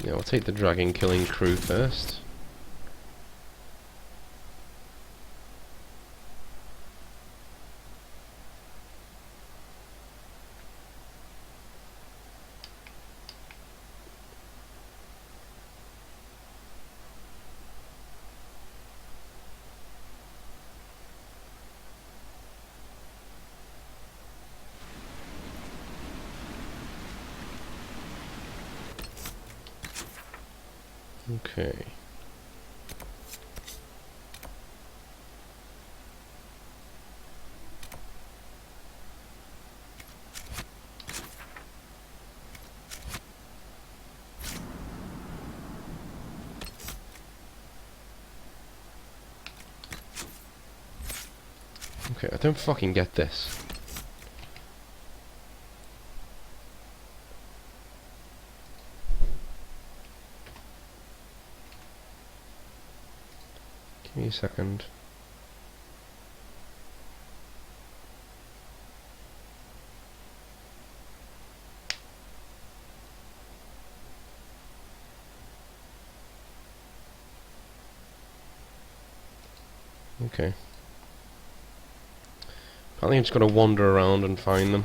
Yeah, I'll take the dragon killing crew first. Okay. Okay, I don't fucking get this. Give me a second. Okay. Apparently I'm just gotta wander around and find them.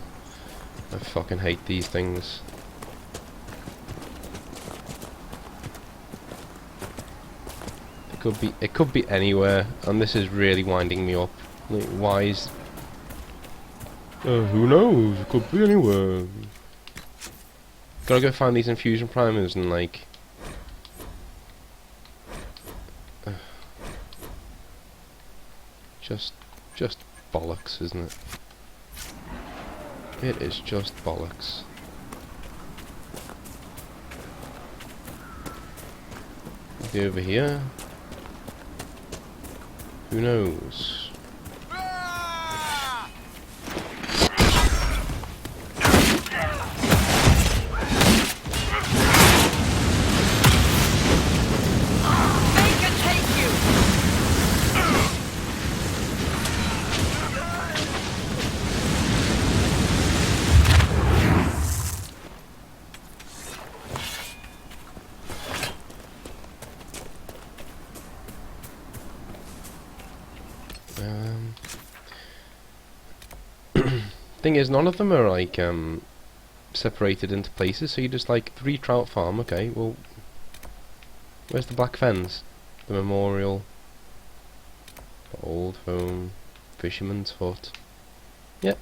I fucking hate these things. It could be anywhere, and this is really winding me up. Like, why is... who knows? It could be anywhere. Gotta go find these infusion primers and like... Just bollocks, isn't it? It is just bollocks. Maybe over here? Who knows? They can take you! Thing is, none of them are like separated into places, so you just like 3 trout farm. Okay, well, where's the black fence? The memorial, old home, fisherman's hut. Yep.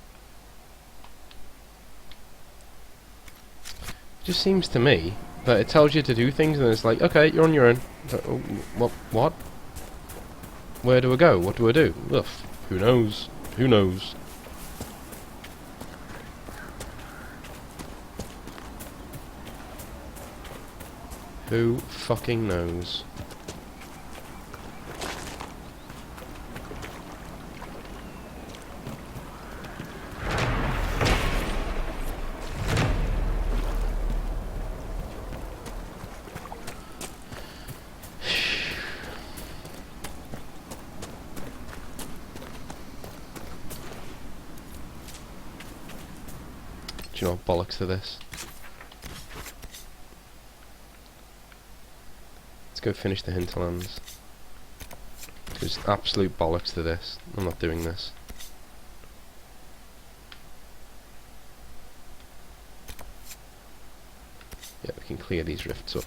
It just seems to me that it tells you to do things, and it's like, okay, you're on your own. What? Where do I go? What do I do? Ugh, who knows? Who knows? Who fucking knows? Do you know what bollocks to this? Go finish the hinterlands. There's absolute bollocks to this. I'm not doing this. Yeah, we can clear these rifts up.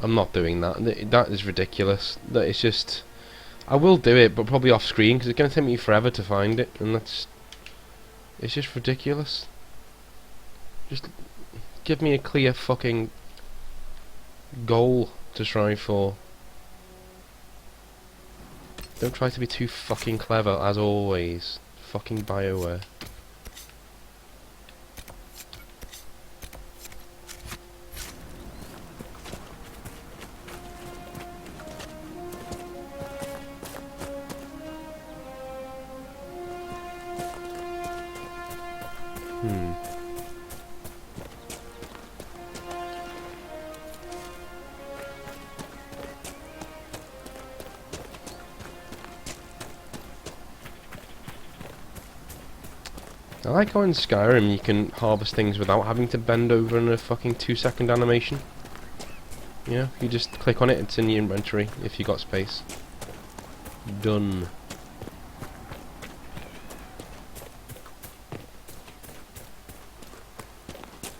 I'm not doing that. That is ridiculous. That is just... I will do it, but probably off screen, because it's going to take me forever to find it, and it's just ridiculous. Just give me a clear fucking goal to strive for. Don't try to be too fucking clever, as always. Fucking BioWare. I like how in Skyrim you can harvest things without having to bend over in a fucking 2-second animation. You know, you just click on it, it's in your inventory if you got space. Done.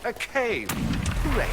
A cave! Hooray!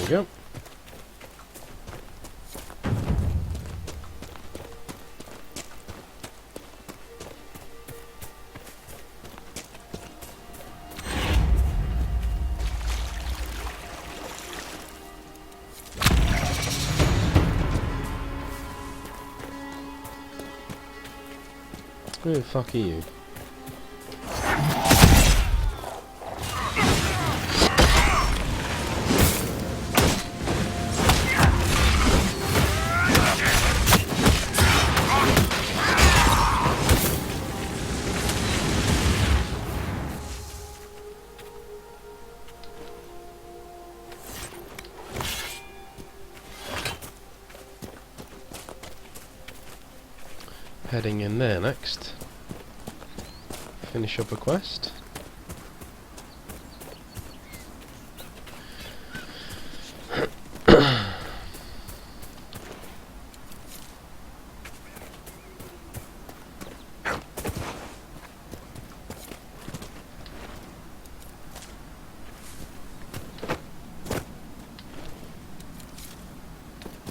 Yep. Who the fuck are you? Heading in there next. Finish up a quest.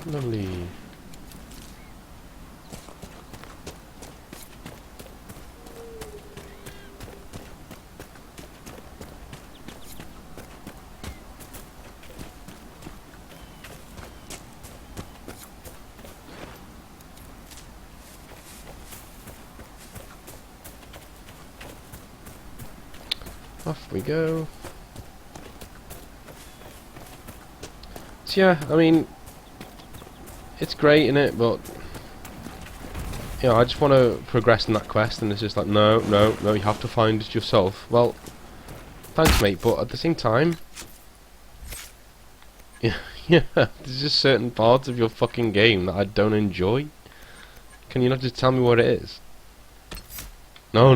Lovely. Off we go. So yeah, I mean, it's great, innit? But you know, I just want to progress in that quest, and it's just like, no, you have to find it yourself. Well, thanks, mate, but at the same time, yeah, there's just certain parts of your fucking game that I don't enjoy. Can you not just tell me what it is? No.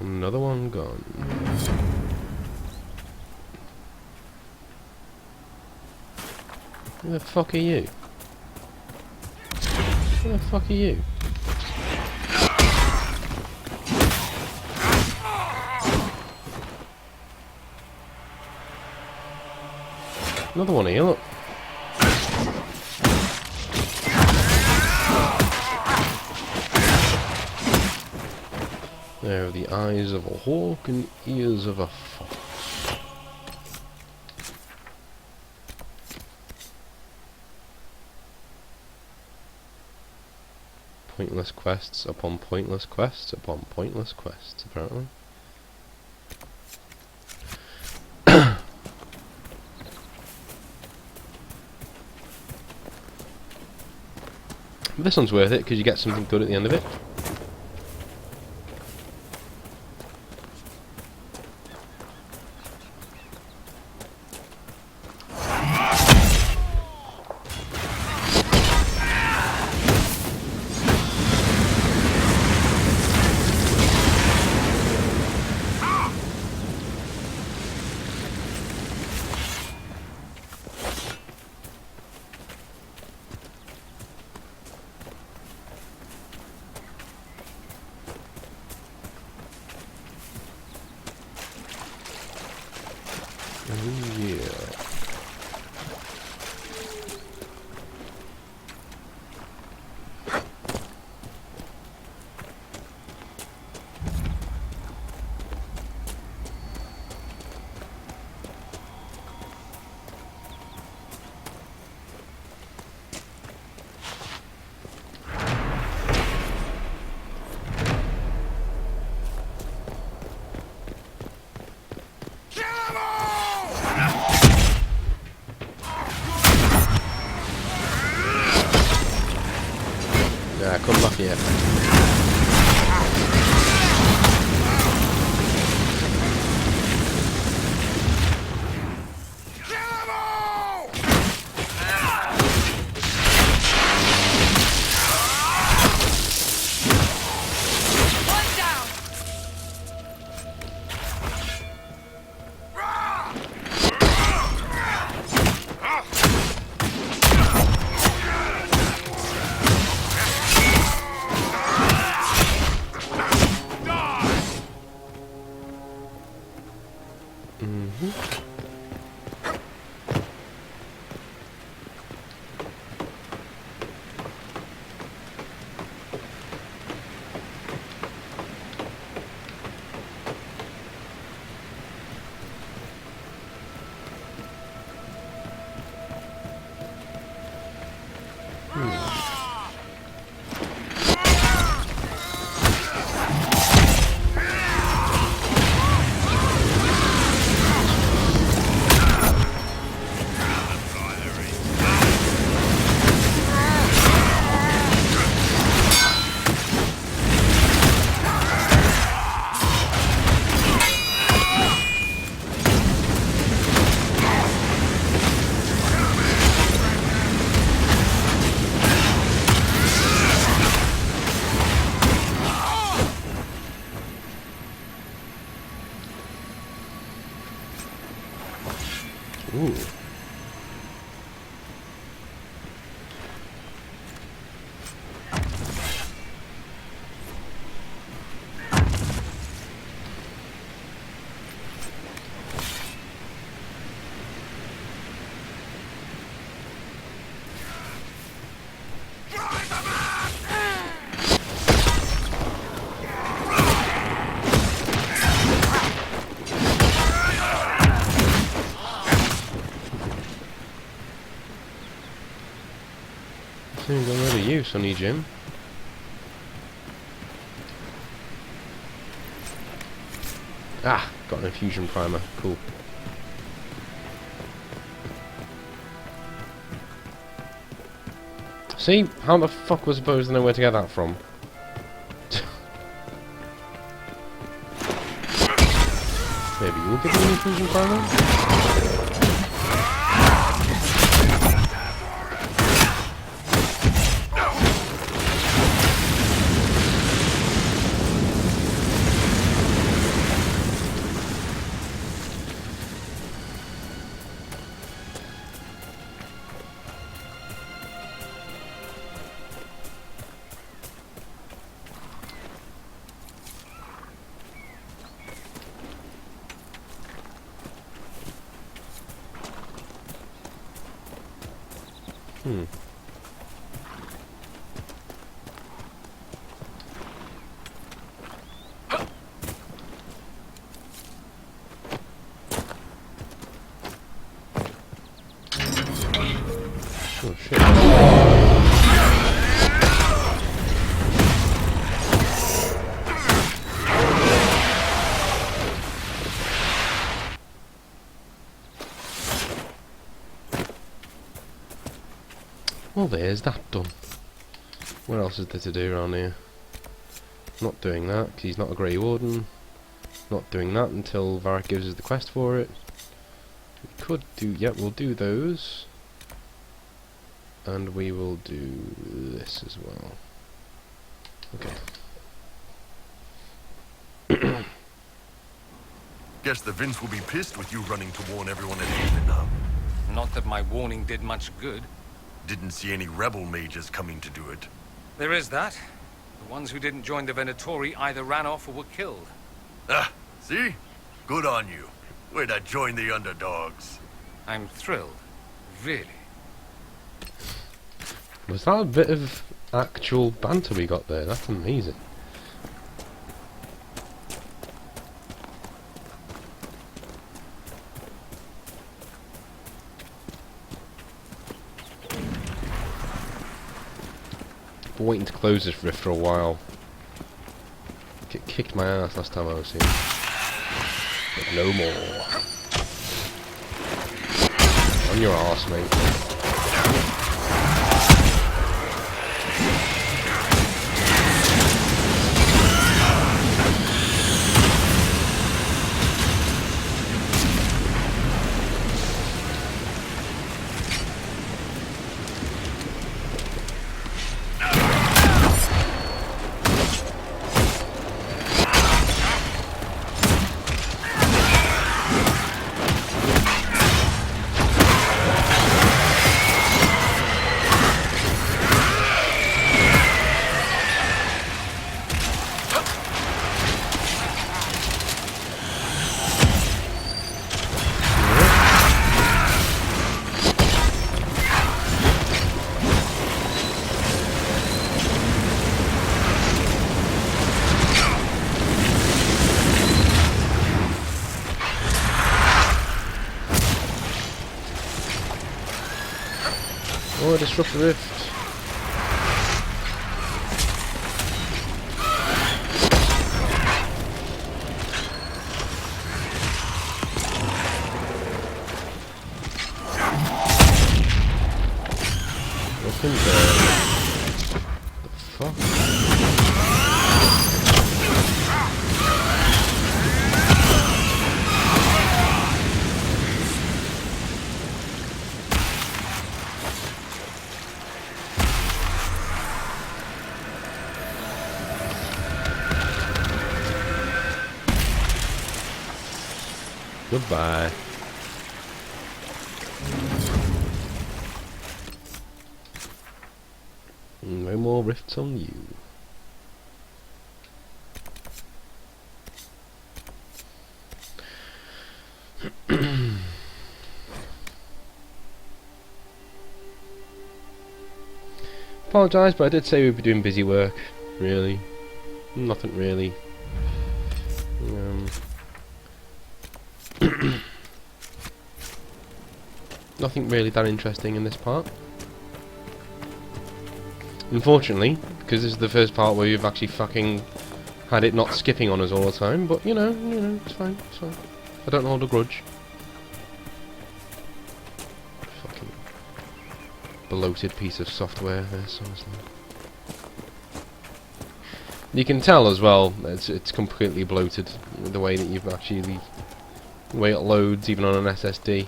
Another one gone. Who the fuck are you? Who the fuck are you? Another one here, look. There are the eyes of a hawk and ears of a fox. Pointless quests upon pointless quests upon pointless quests, apparently. This one's worth it because you get something good at the end of it. Oh yeah. Yeah, come back here. Ooh. Seems got rid of you, Sonny Jim. Ah, got an infusion primer. Cool. See, how the fuck was I supposed to know where to get that from? Maybe you'll give me an infusion primer? Oh shit. Well, there's that done. What else is there to do around here? Not doing that, because he's not a Grey Warden. Not doing that until Varric gives us the quest for it. We could do... yep, we'll do those. And we will do this as well. Okay. Guess the Vince will be pissed with you running to warn everyone at Haven now. Not that my warning did much good. Didn't see any rebel mages coming to do it. There is that. The ones who didn't join the Venatori either ran off or were killed. Ah, see? Good on you. Way to join the underdogs. I'm thrilled. Really. Was that a bit of actual banter we got there? That's amazing. Been waiting to close this rift for a while. It kicked my ass last time I was here. But no more. On your arse, mate. Oh, disrupt the rift. Nothing there. The fuck? Goodbye. No more rifts on you. Apologise, but I did say we'd be doing busy work. Really. Nothing really. Nothing really that interesting in this part. Unfortunately, because this is the first part where you've actually fucking had it not skipping on us all the time, but you know, it's fine, it's fine. I don't hold a grudge. Fucking bloated piece of software, this, honestly. You can tell as well, it's completely bloated, the way that you've actually, the way it loads, even on an SSD.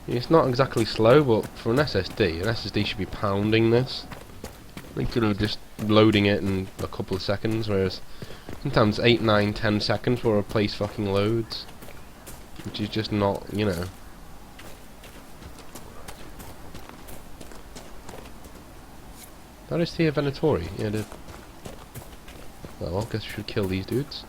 It's not exactly slow, but for an SSD should be pounding this. Like, you know, just loading it in a couple of seconds, whereas sometimes 8, 9, 10 seconds for a place fucking loads. Which is just not, you know. That is Tia Venatori. Yeah, dude. Well, I guess we should kill these dudes.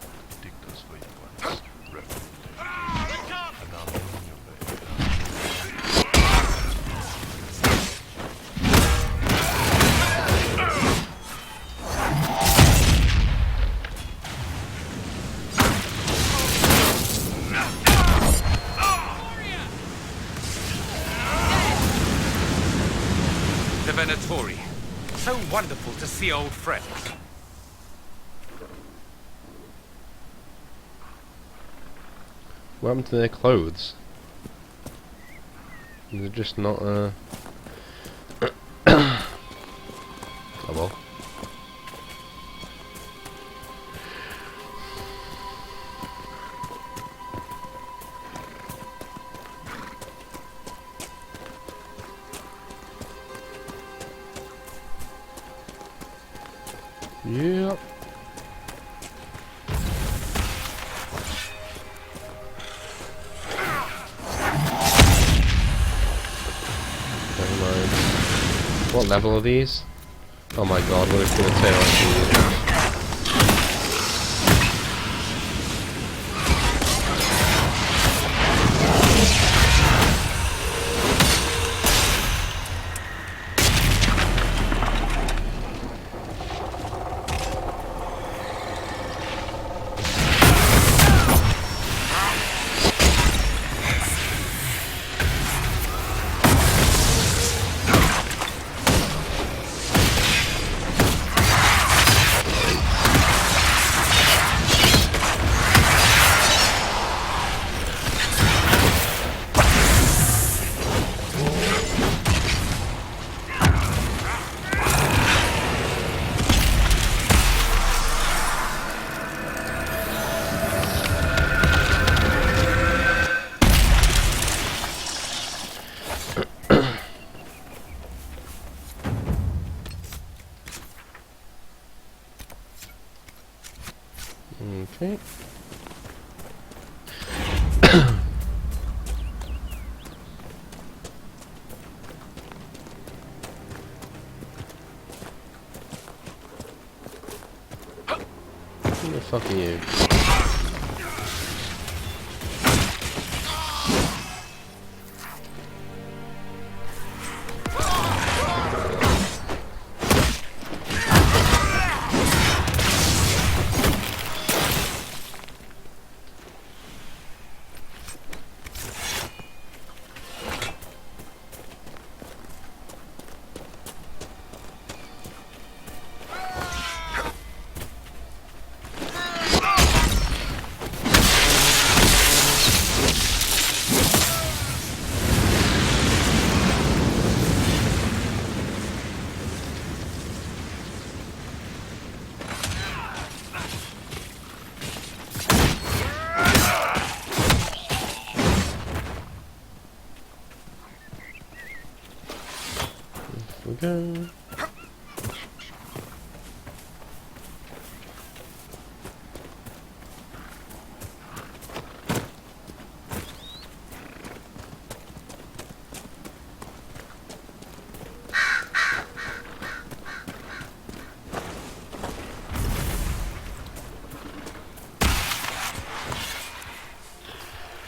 Venatori. So wonderful to see old friends. What happened to their clothes? They're just not, oh well. Yep. Never mind. What level are these? Oh my god, what is going to tail actually? Okay. Who the fuck are you?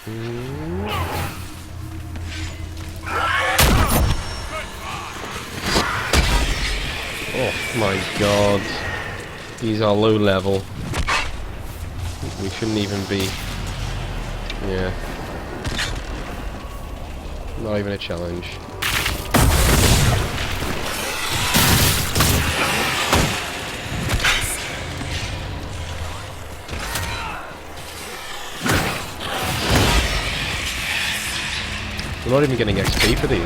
Oh my god. These are low level. We shouldn't even be... Yeah. Not even a challenge. We're not even getting XP for these.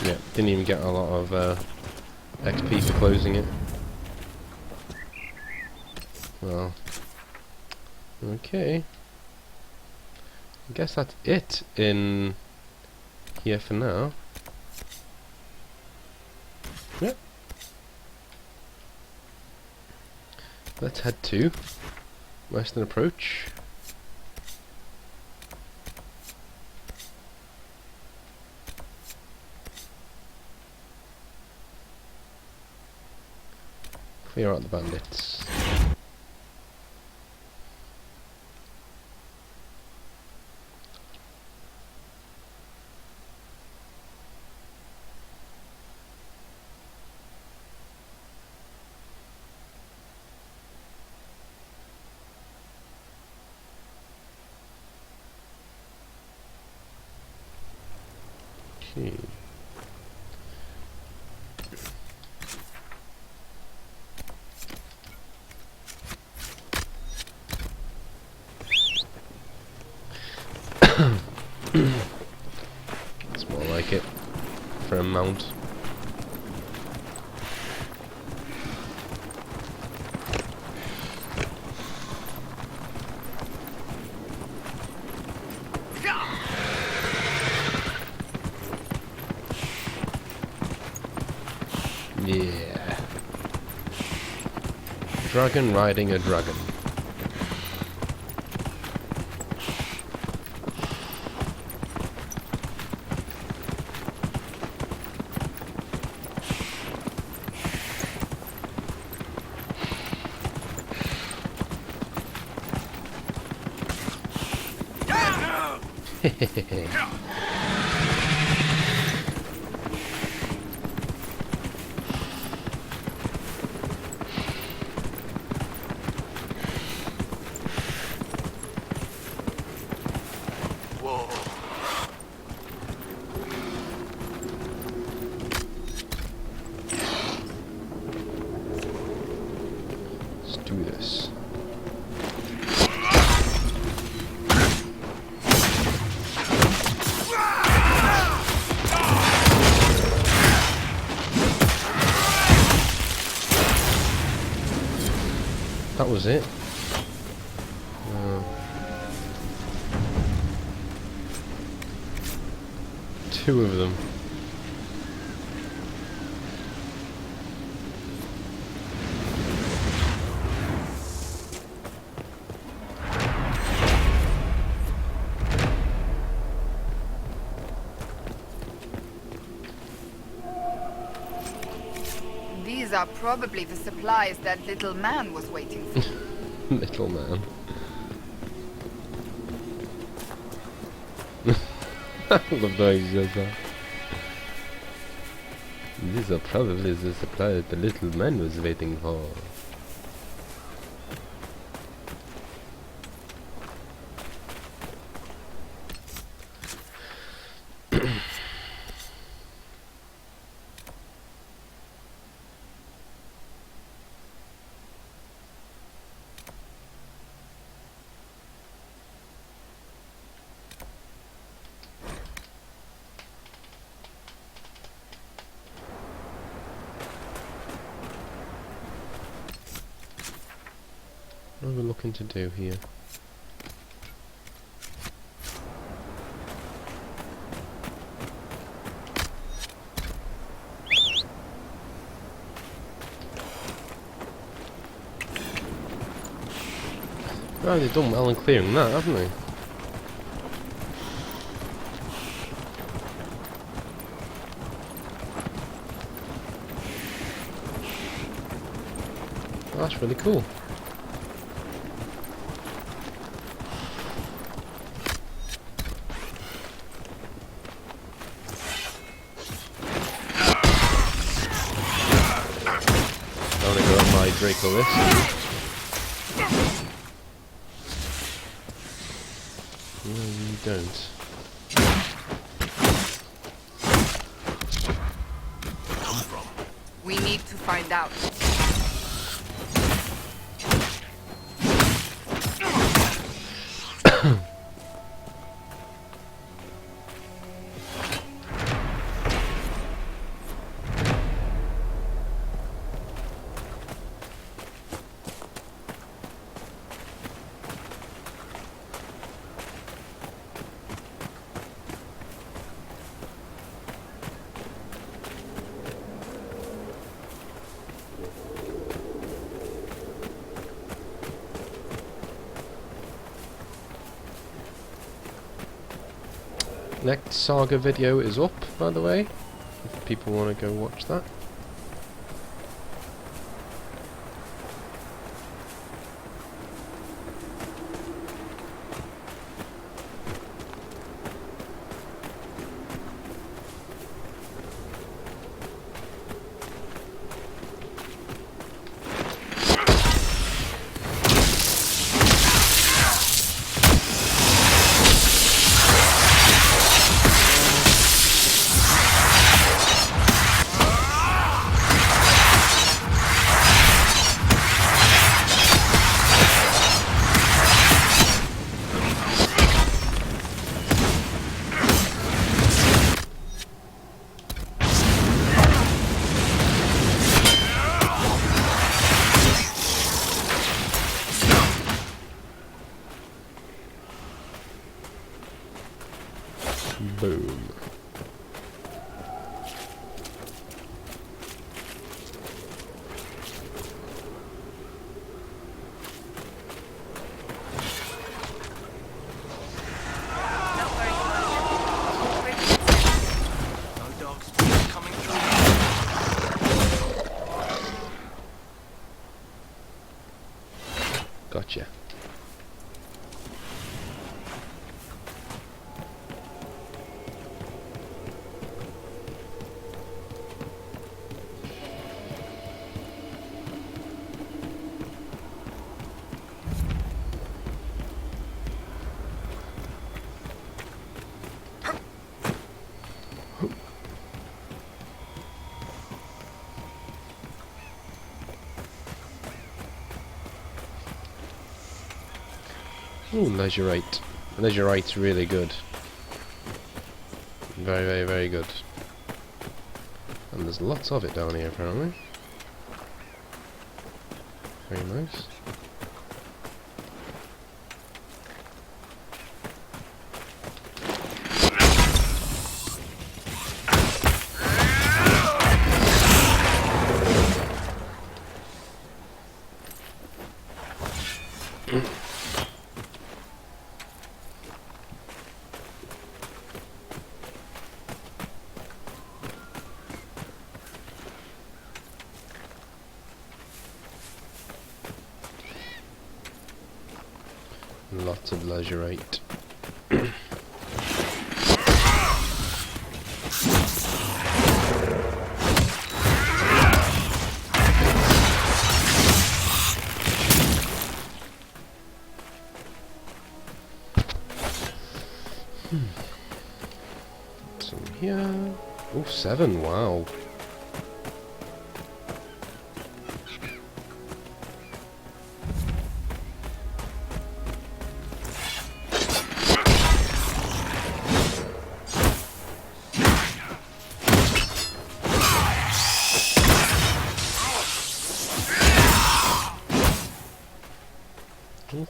Yeah, didn't even get a lot of XP for closing it. Well, okay. I guess that's it in here for now. Yep. Let's head to Western Approach. Clear out the bandits. Okay. It's more like it for a mount. Yeah. Dragon riding a dragon. Let's do this. That was it. Two of them. These are probably the supplies that little man was waiting for. Little man. I love the way he says that. These are probably the supplies the little man was waiting for. What are we looking to do here? Oh, they've done well in clearing that, haven't they? Well, that's really cool. I want to go on my Draco list. No, you don't. We need to find out. Next Saga video is up, by the way, if people want to go watch that. Boom. Gotcha. Ooh, Leisure-Rite. Leisure-Rite's really good. Very, very, very good. And there's lots of it down here, apparently. Very nice. Lots of Leisure-Rite. Some here. Oh, 7, wow.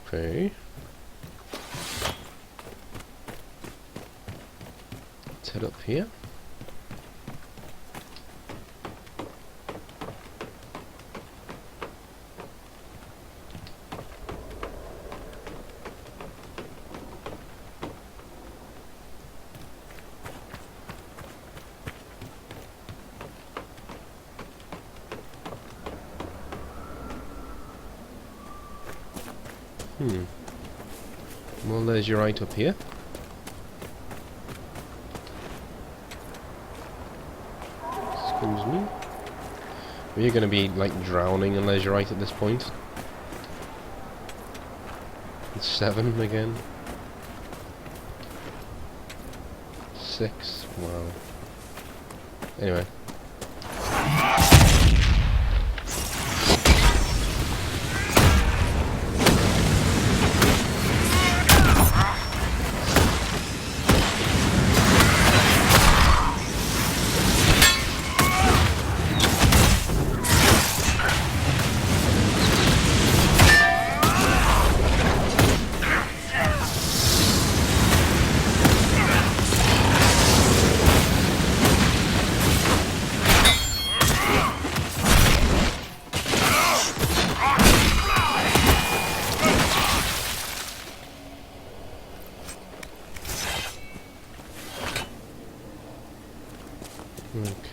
Okay. Let's head up here. Well, there's your right up here. Excuse me. You're going to be, like, drowning in leisure right at this point. It's 7 again. 6. Wow. Anyway.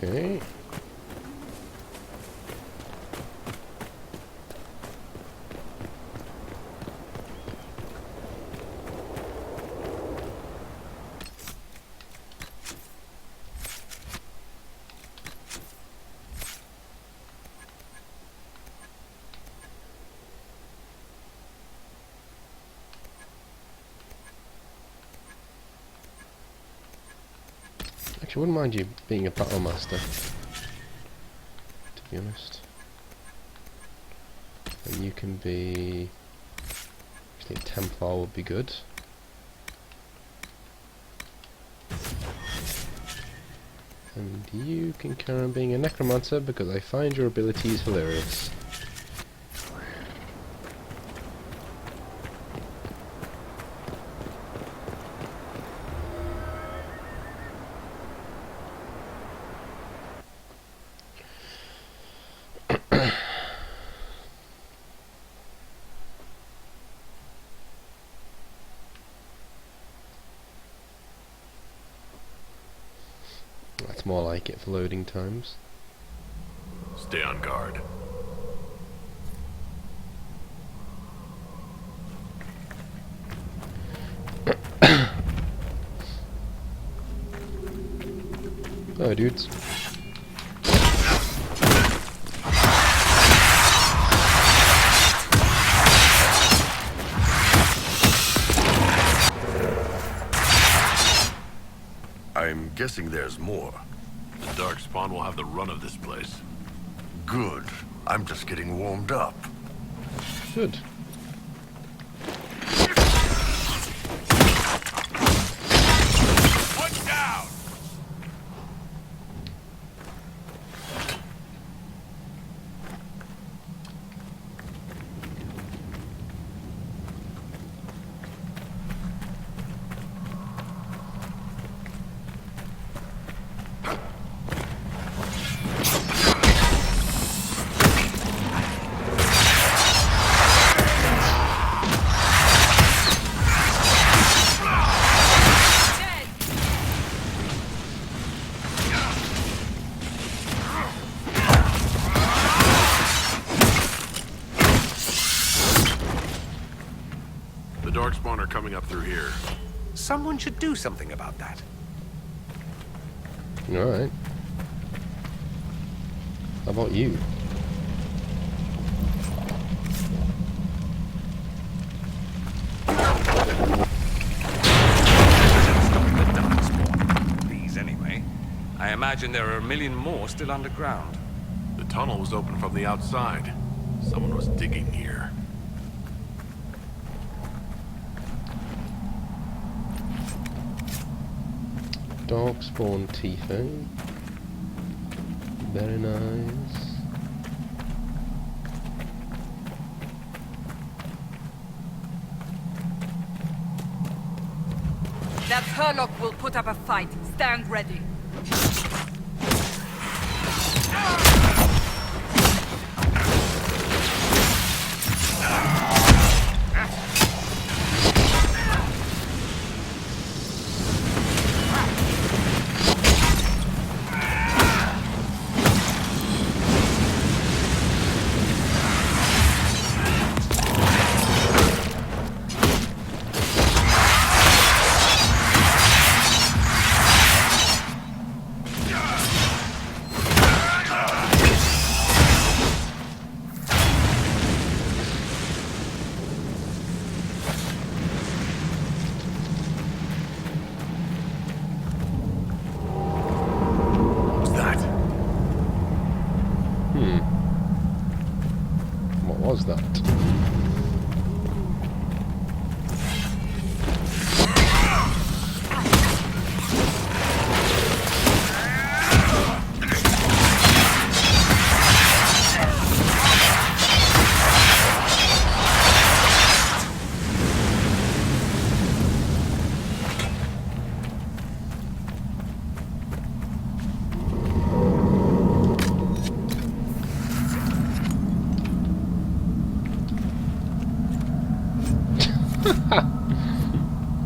Okay. Actually, I wouldn't mind you being a battle master, to be honest. And you can be... Actually, a Templar would be good. And you can carry on being a Necromancer because I find your abilities hilarious. That's more like it for loading times. Stay on guard. Oh, dudes. I'm guessing there's more. The Darkspawn will have the run of this place. Good. I'm just getting warmed up. Good. One down! The Darkspawn are coming up through here. Someone should do something about that. Alright. How about you? These anyway. I imagine there are a million more still underground. The tunnel was open from the outside. Someone was digging here. Darkspawn teeth, eh? Very nice. That Herlock will put up a fight. Stand ready.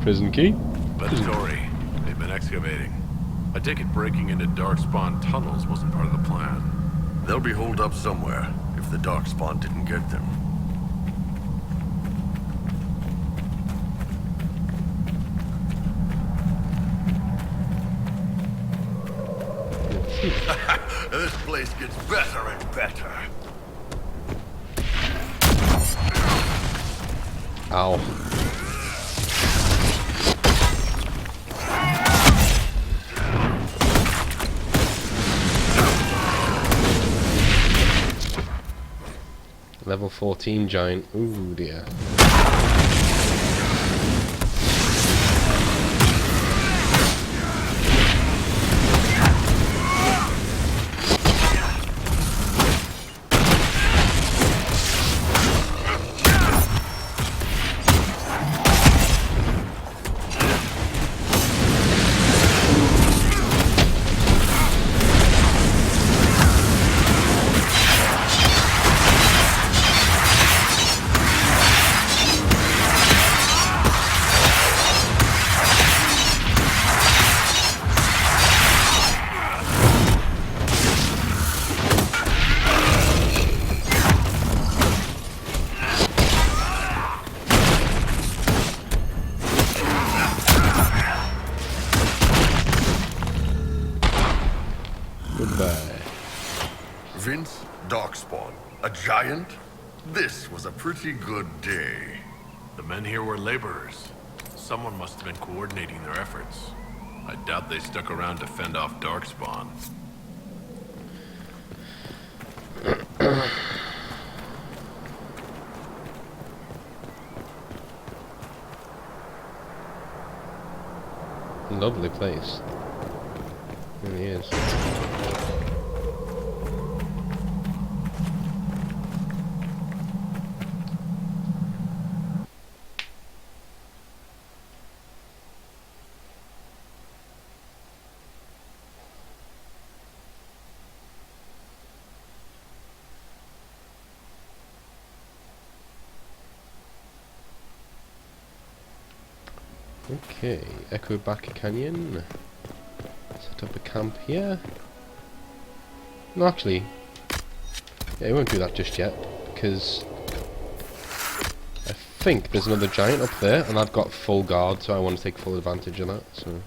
Prison key. Medjugorje. They've been excavating. I take it breaking into Darkspawn tunnels wasn't part of the plan. They'll be holed up somewhere if the Darkspawn didn't get them. This place gets better and better. Ow. Level 14 giant. Ooh dear. Goodbye. Vince, Darkspawn, a giant? This was a pretty good day. The men here were laborers. Someone must have been coordinating their efforts. I doubt they stuck around to fend off Darkspawn. Lovely place. It really is. Okay, Echo back Canyon. Set up a camp here. No, actually, yeah, we won't do that just yet because I think there's another giant up there, and I've got full guard, so I want to take full advantage of that. So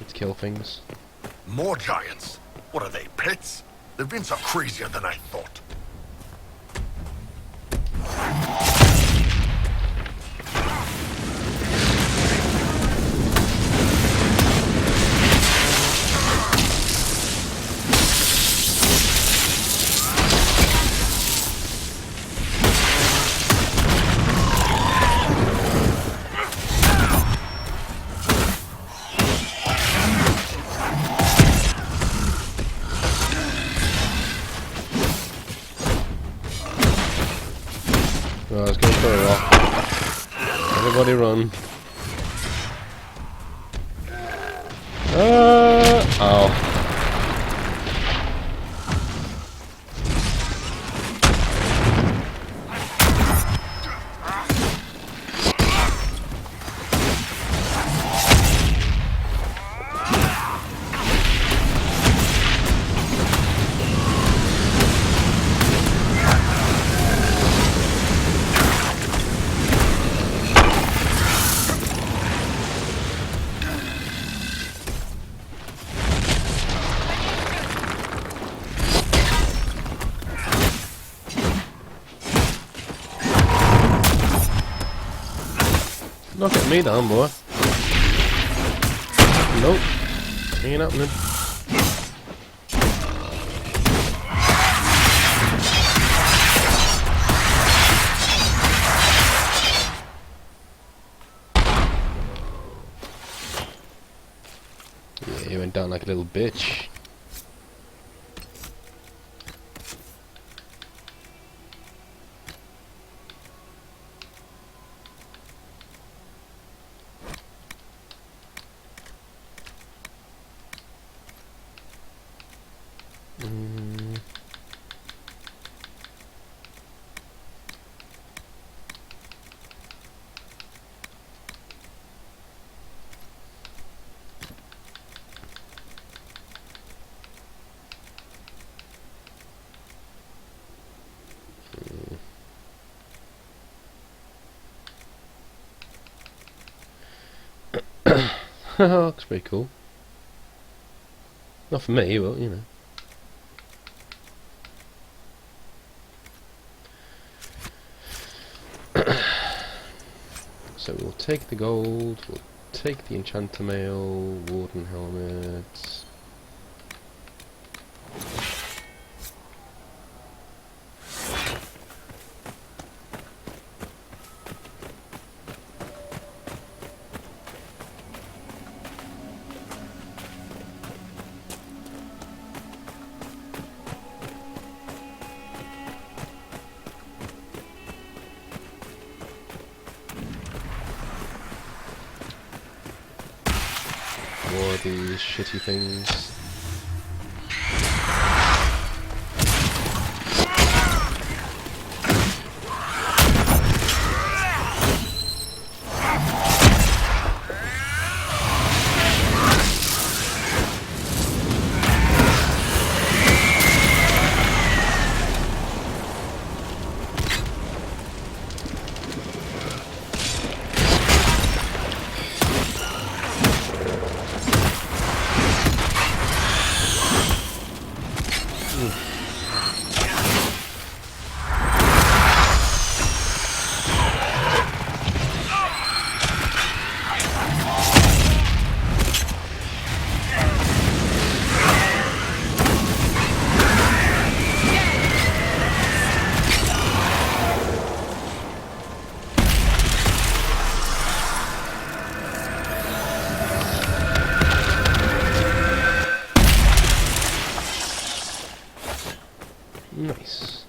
let's kill things. More giants? What are they, pets? The Vince are crazier than I thought. Well, let's go for a rock. Everybody run. Ow. Knock at me down, boy. Nope. Ain't happening. Yeah, you went down like a little bitch. Looks pretty cool. Not for me, but you know. So we'll take the gold, we'll take the enchanter mail, warden helmet. More of these shitty things. Nice.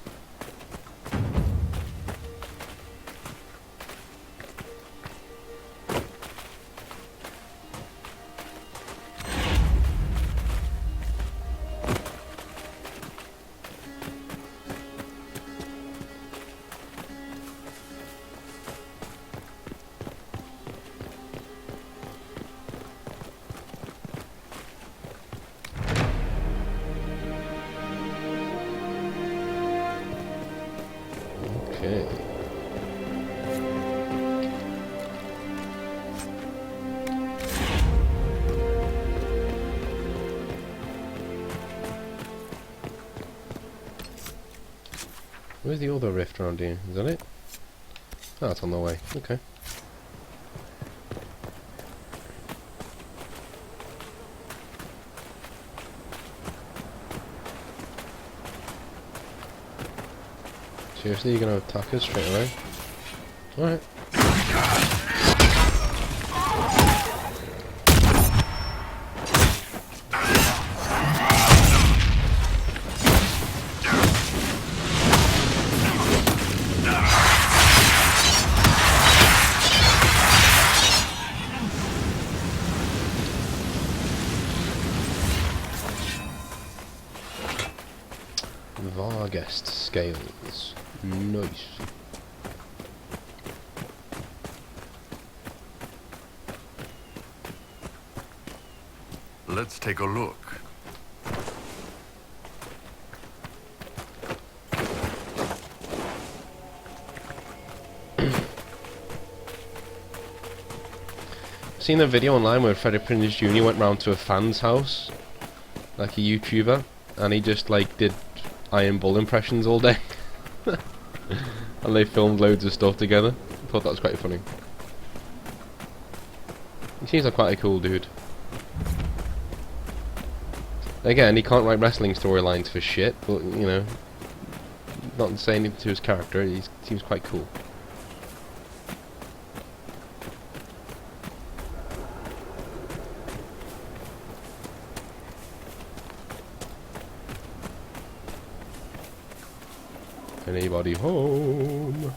Okay. Where's the other rift around here? Is that it? Oh, it's on the way. Okay. Seriously, you're gonna attack us straight away? Alright. Vargest scales. Nice. Let's take a look. Seen a video online where Freddie Prinze Jr. went round to a fan's house, like a YouTuber, and he just like did Iron Bull impressions all day. And they filmed loads of stuff together. I thought that was quite funny. He seems like quite a cool dude. Again, he can't write wrestling storylines for shit, but you know, not saying anything to his character, he seems quite cool. Anybody home?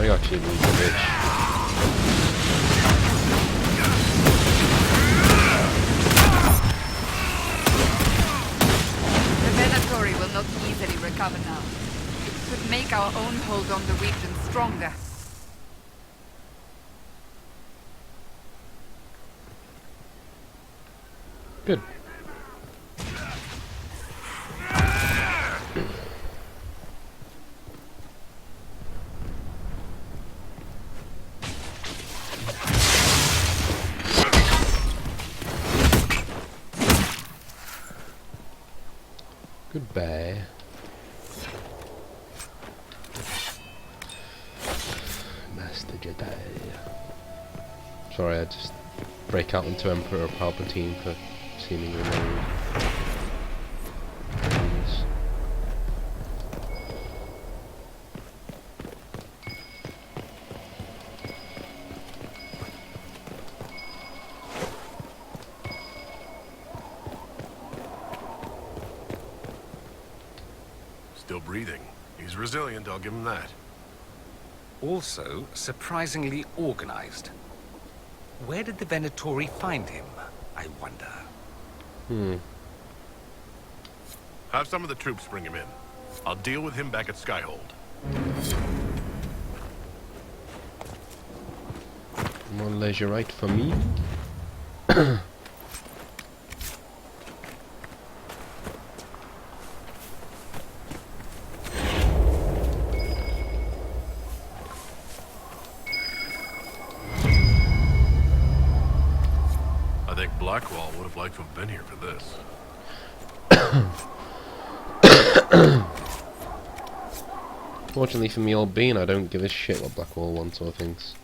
I actually moved the bitch. own hold on the region stronger. Good. Goodbye. Master Jedi. Sorry, I just break out into Emperor Palpatine for seemingly no reason. Still breathing. He's resilient, I'll give him that. Also, surprisingly organized. Where did the Venatori find him, I wonder? Have some of the troops bring him in. I'll deal with him back at Skyhold. More leisure right for me. I think Blackwall would have liked to have been here for this. Fortunately for me, old Bean, I don't give a shit what Blackwall wants or thinks.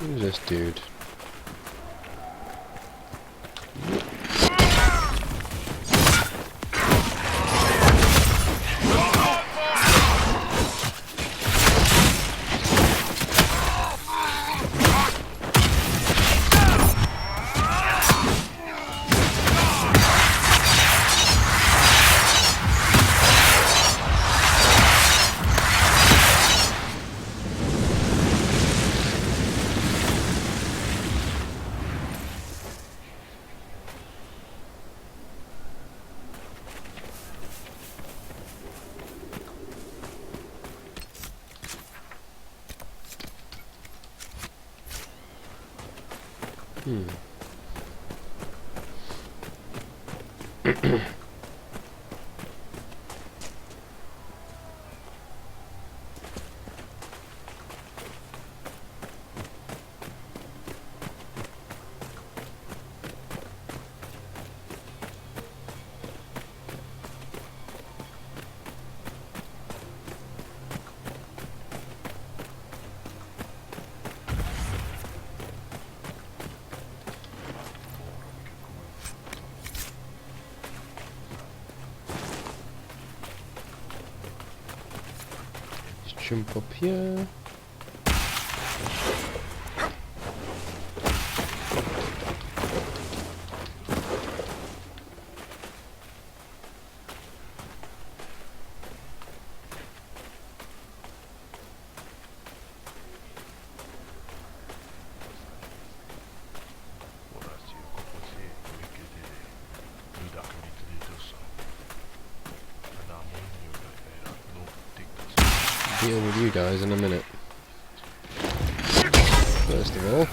Who's this dude? Jump up here. Deal with you guys in a minute. First of all,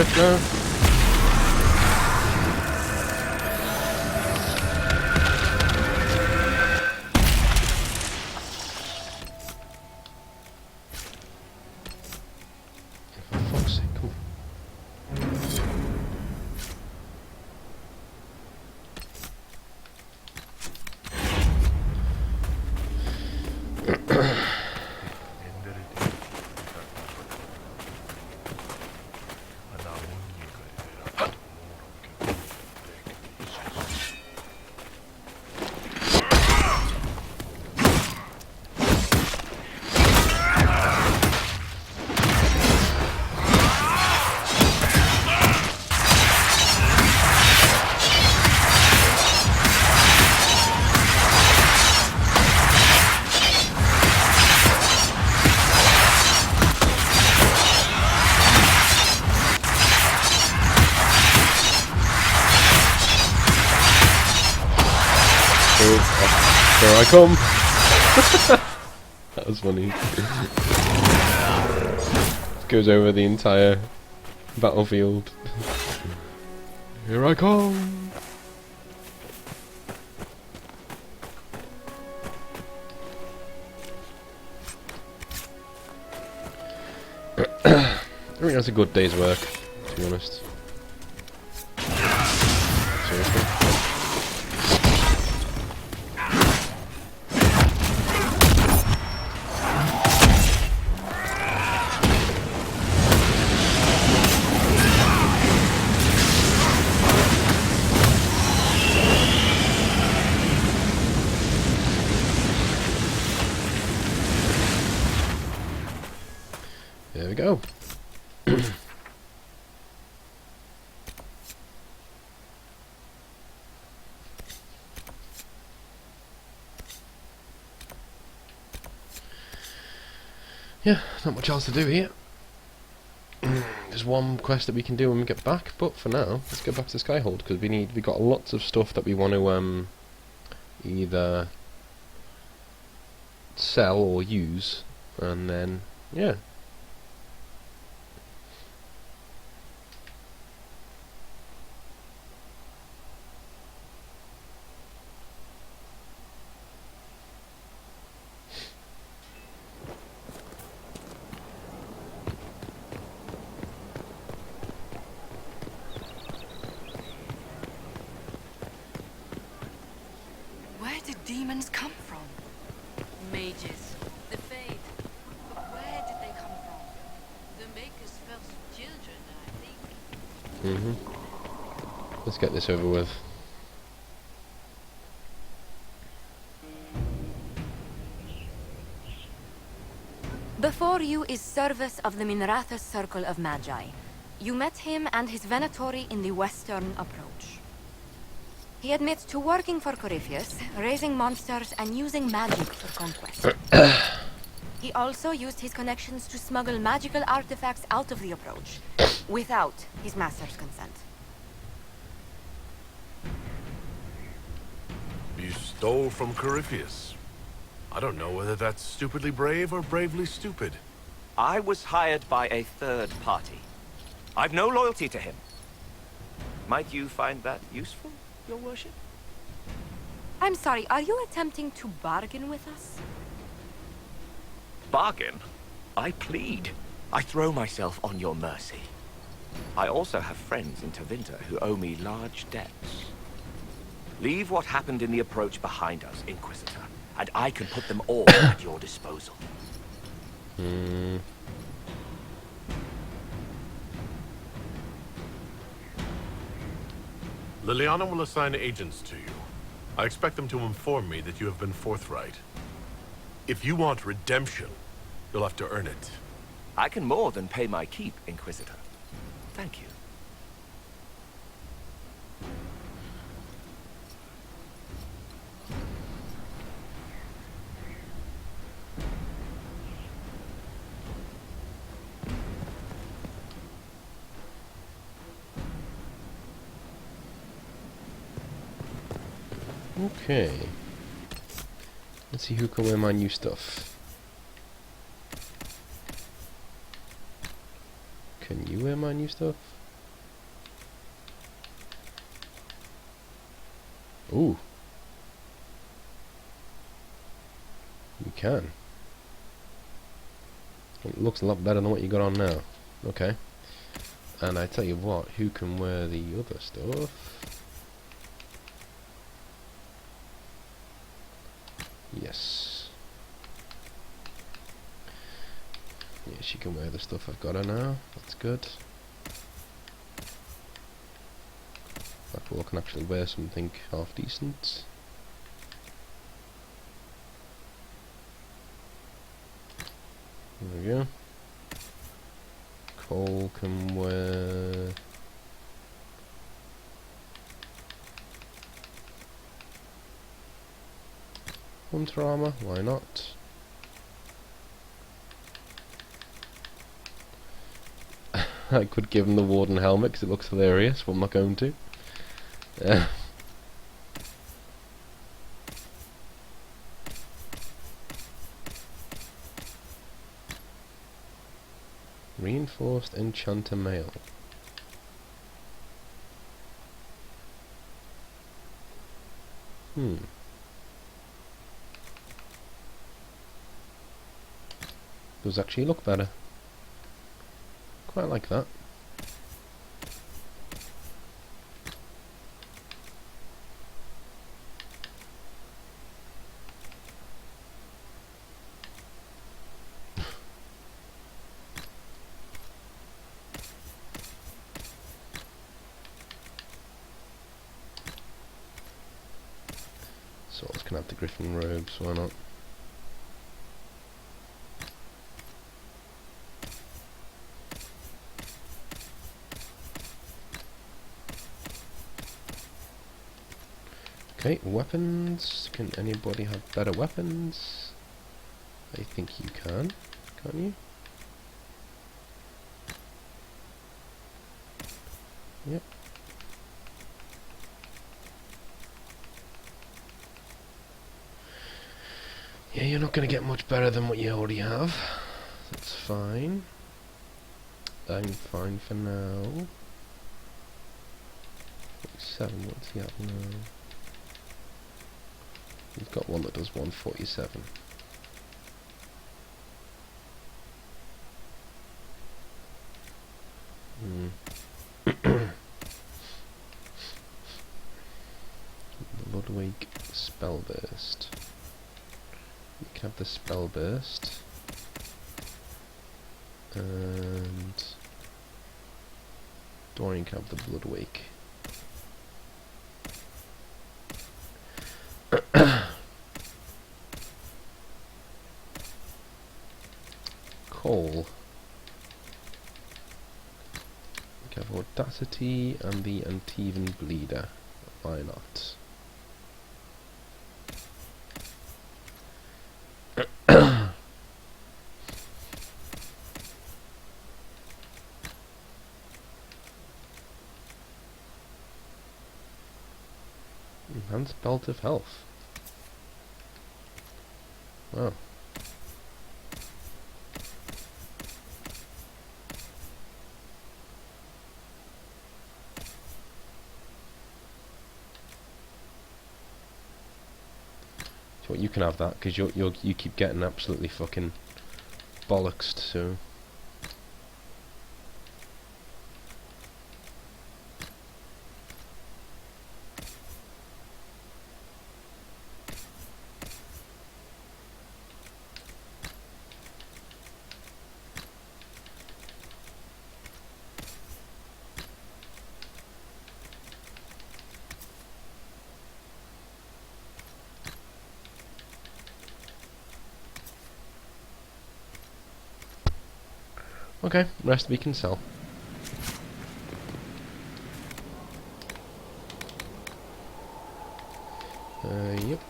drift now. For fuck's sake, come on. Here I come! That was funny. Goes over the entire battlefield. Here I come! I think that's a good day's work, to be honest. Seriously. There we go. Yeah, not much else to do here. There's one quest that we can do when we get back, but for now, let's go back to Skyhold because we got lots of stuff that we want to either sell or use, and then yeah. Where did demons come from? Mages. The Fade. But where did they come from? The Maker's first children, I think. Let's get this over with. Before you is Service of the Minratha's Circle of Magi. You met him and his Venatori in the Western Approach. He admits to working for Corypheus, raising monsters and using magic for conquest. He also used his connections to smuggle magical artifacts out of the Approach, without his master's consent. You stole from Corypheus. I don't know whether that's stupidly brave or bravely stupid. I was hired by a third party. I've no loyalty to him. Might you find that useful, Your Worship? I'm sorry, are you attempting to bargain with us? Bargain? I plead. I throw myself on your mercy. I also have friends in Tevinter who owe me large debts. Leave what happened in the Approach behind us, Inquisitor, and I can put them all at your disposal. Liliana will assign agents to you. I expect them to inform me that you have been forthright. If you want redemption, you'll have to earn it. I can more than pay my keep, Inquisitor. Thank you. Okay. Let's see who can wear my new stuff. Can you wear my new stuff? Ooh. You can. It looks a lot better than what you got on now. Okay. And I tell you what, who can wear the other stuff? Yes. Yeah, she can wear the stuff I've got her now. That's good. That girl can actually wear something half decent. There we go. Cole can wear... Hunter armor, why not? I could give him the Warden helmet because it looks hilarious, but I'm not going to. Reinforced Enchanter Mail. Does actually look better. Quite like that. Swords can have the Griffin robes, why not? Okay, weapons. Can anybody have better weapons? I think you can, can't you? Yep. Yeah, you're not going to get much better than what you already have. That's fine. I'm fine for now. 47, what's he have now? He's got one that does 147. Ludwig Spellburst. You can have the Spellburst. And Dorian can have the Bloodwake. Cole. We can have Audacity and the Antivan Bleeder. Why not? Enhanced Belt of Health. Wow. So you can have that because you keep getting absolutely fucking bollocksed. So. Okay, rest we can sell. Yep.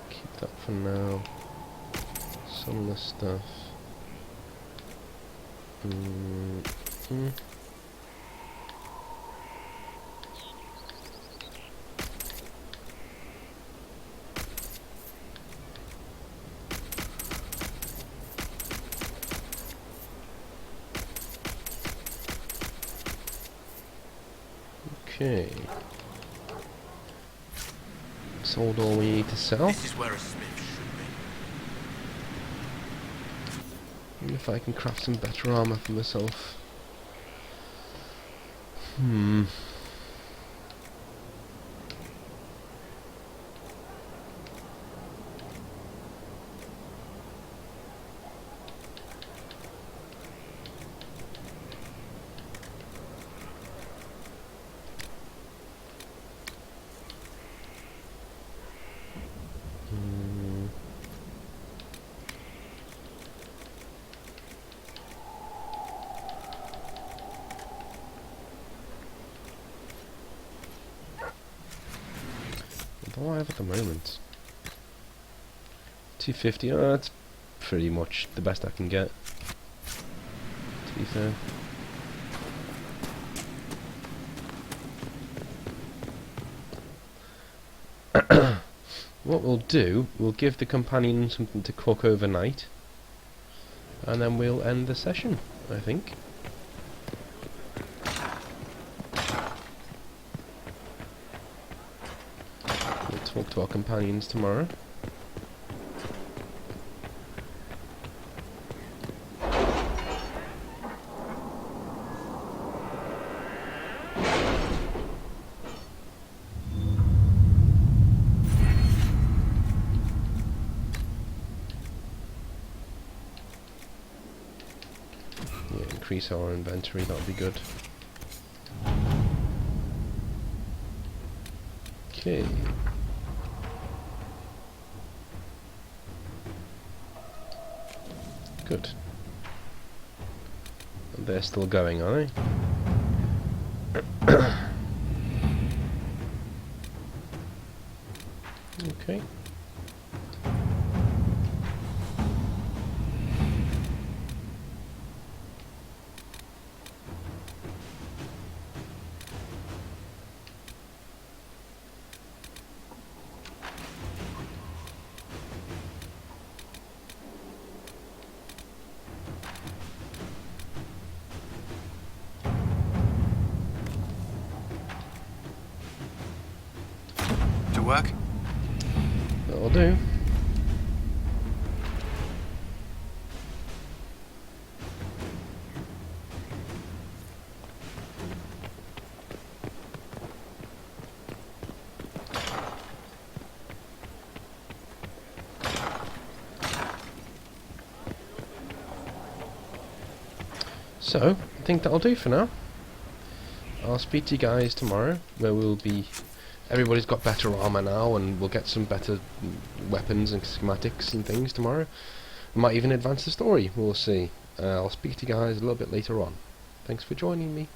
Keep that for now. Some of the stuff. Okay. Sold all we need to sell. This is where a smith should be. Even if I can craft some better armor for myself. What do I have at the moment? 250. Oh, that's pretty much the best I can get, to be fair. What we'll do, we'll give the companion something to cook overnight, and then we'll end the session, I think. We'll talk to our companions tomorrow. Increase our inventory, that'll be good. Okay. Good. And they're still going, are they? Okay. Work? That'll do. So, I think that'll do for now. I'll speak to you guys tomorrow, where we'll be... Everybody's got better armor now, and we'll get some better weapons and schematics and things tomorrow. We might even advance the story, we'll see. I'll speak to you guys a little bit later on. Thanks for joining me.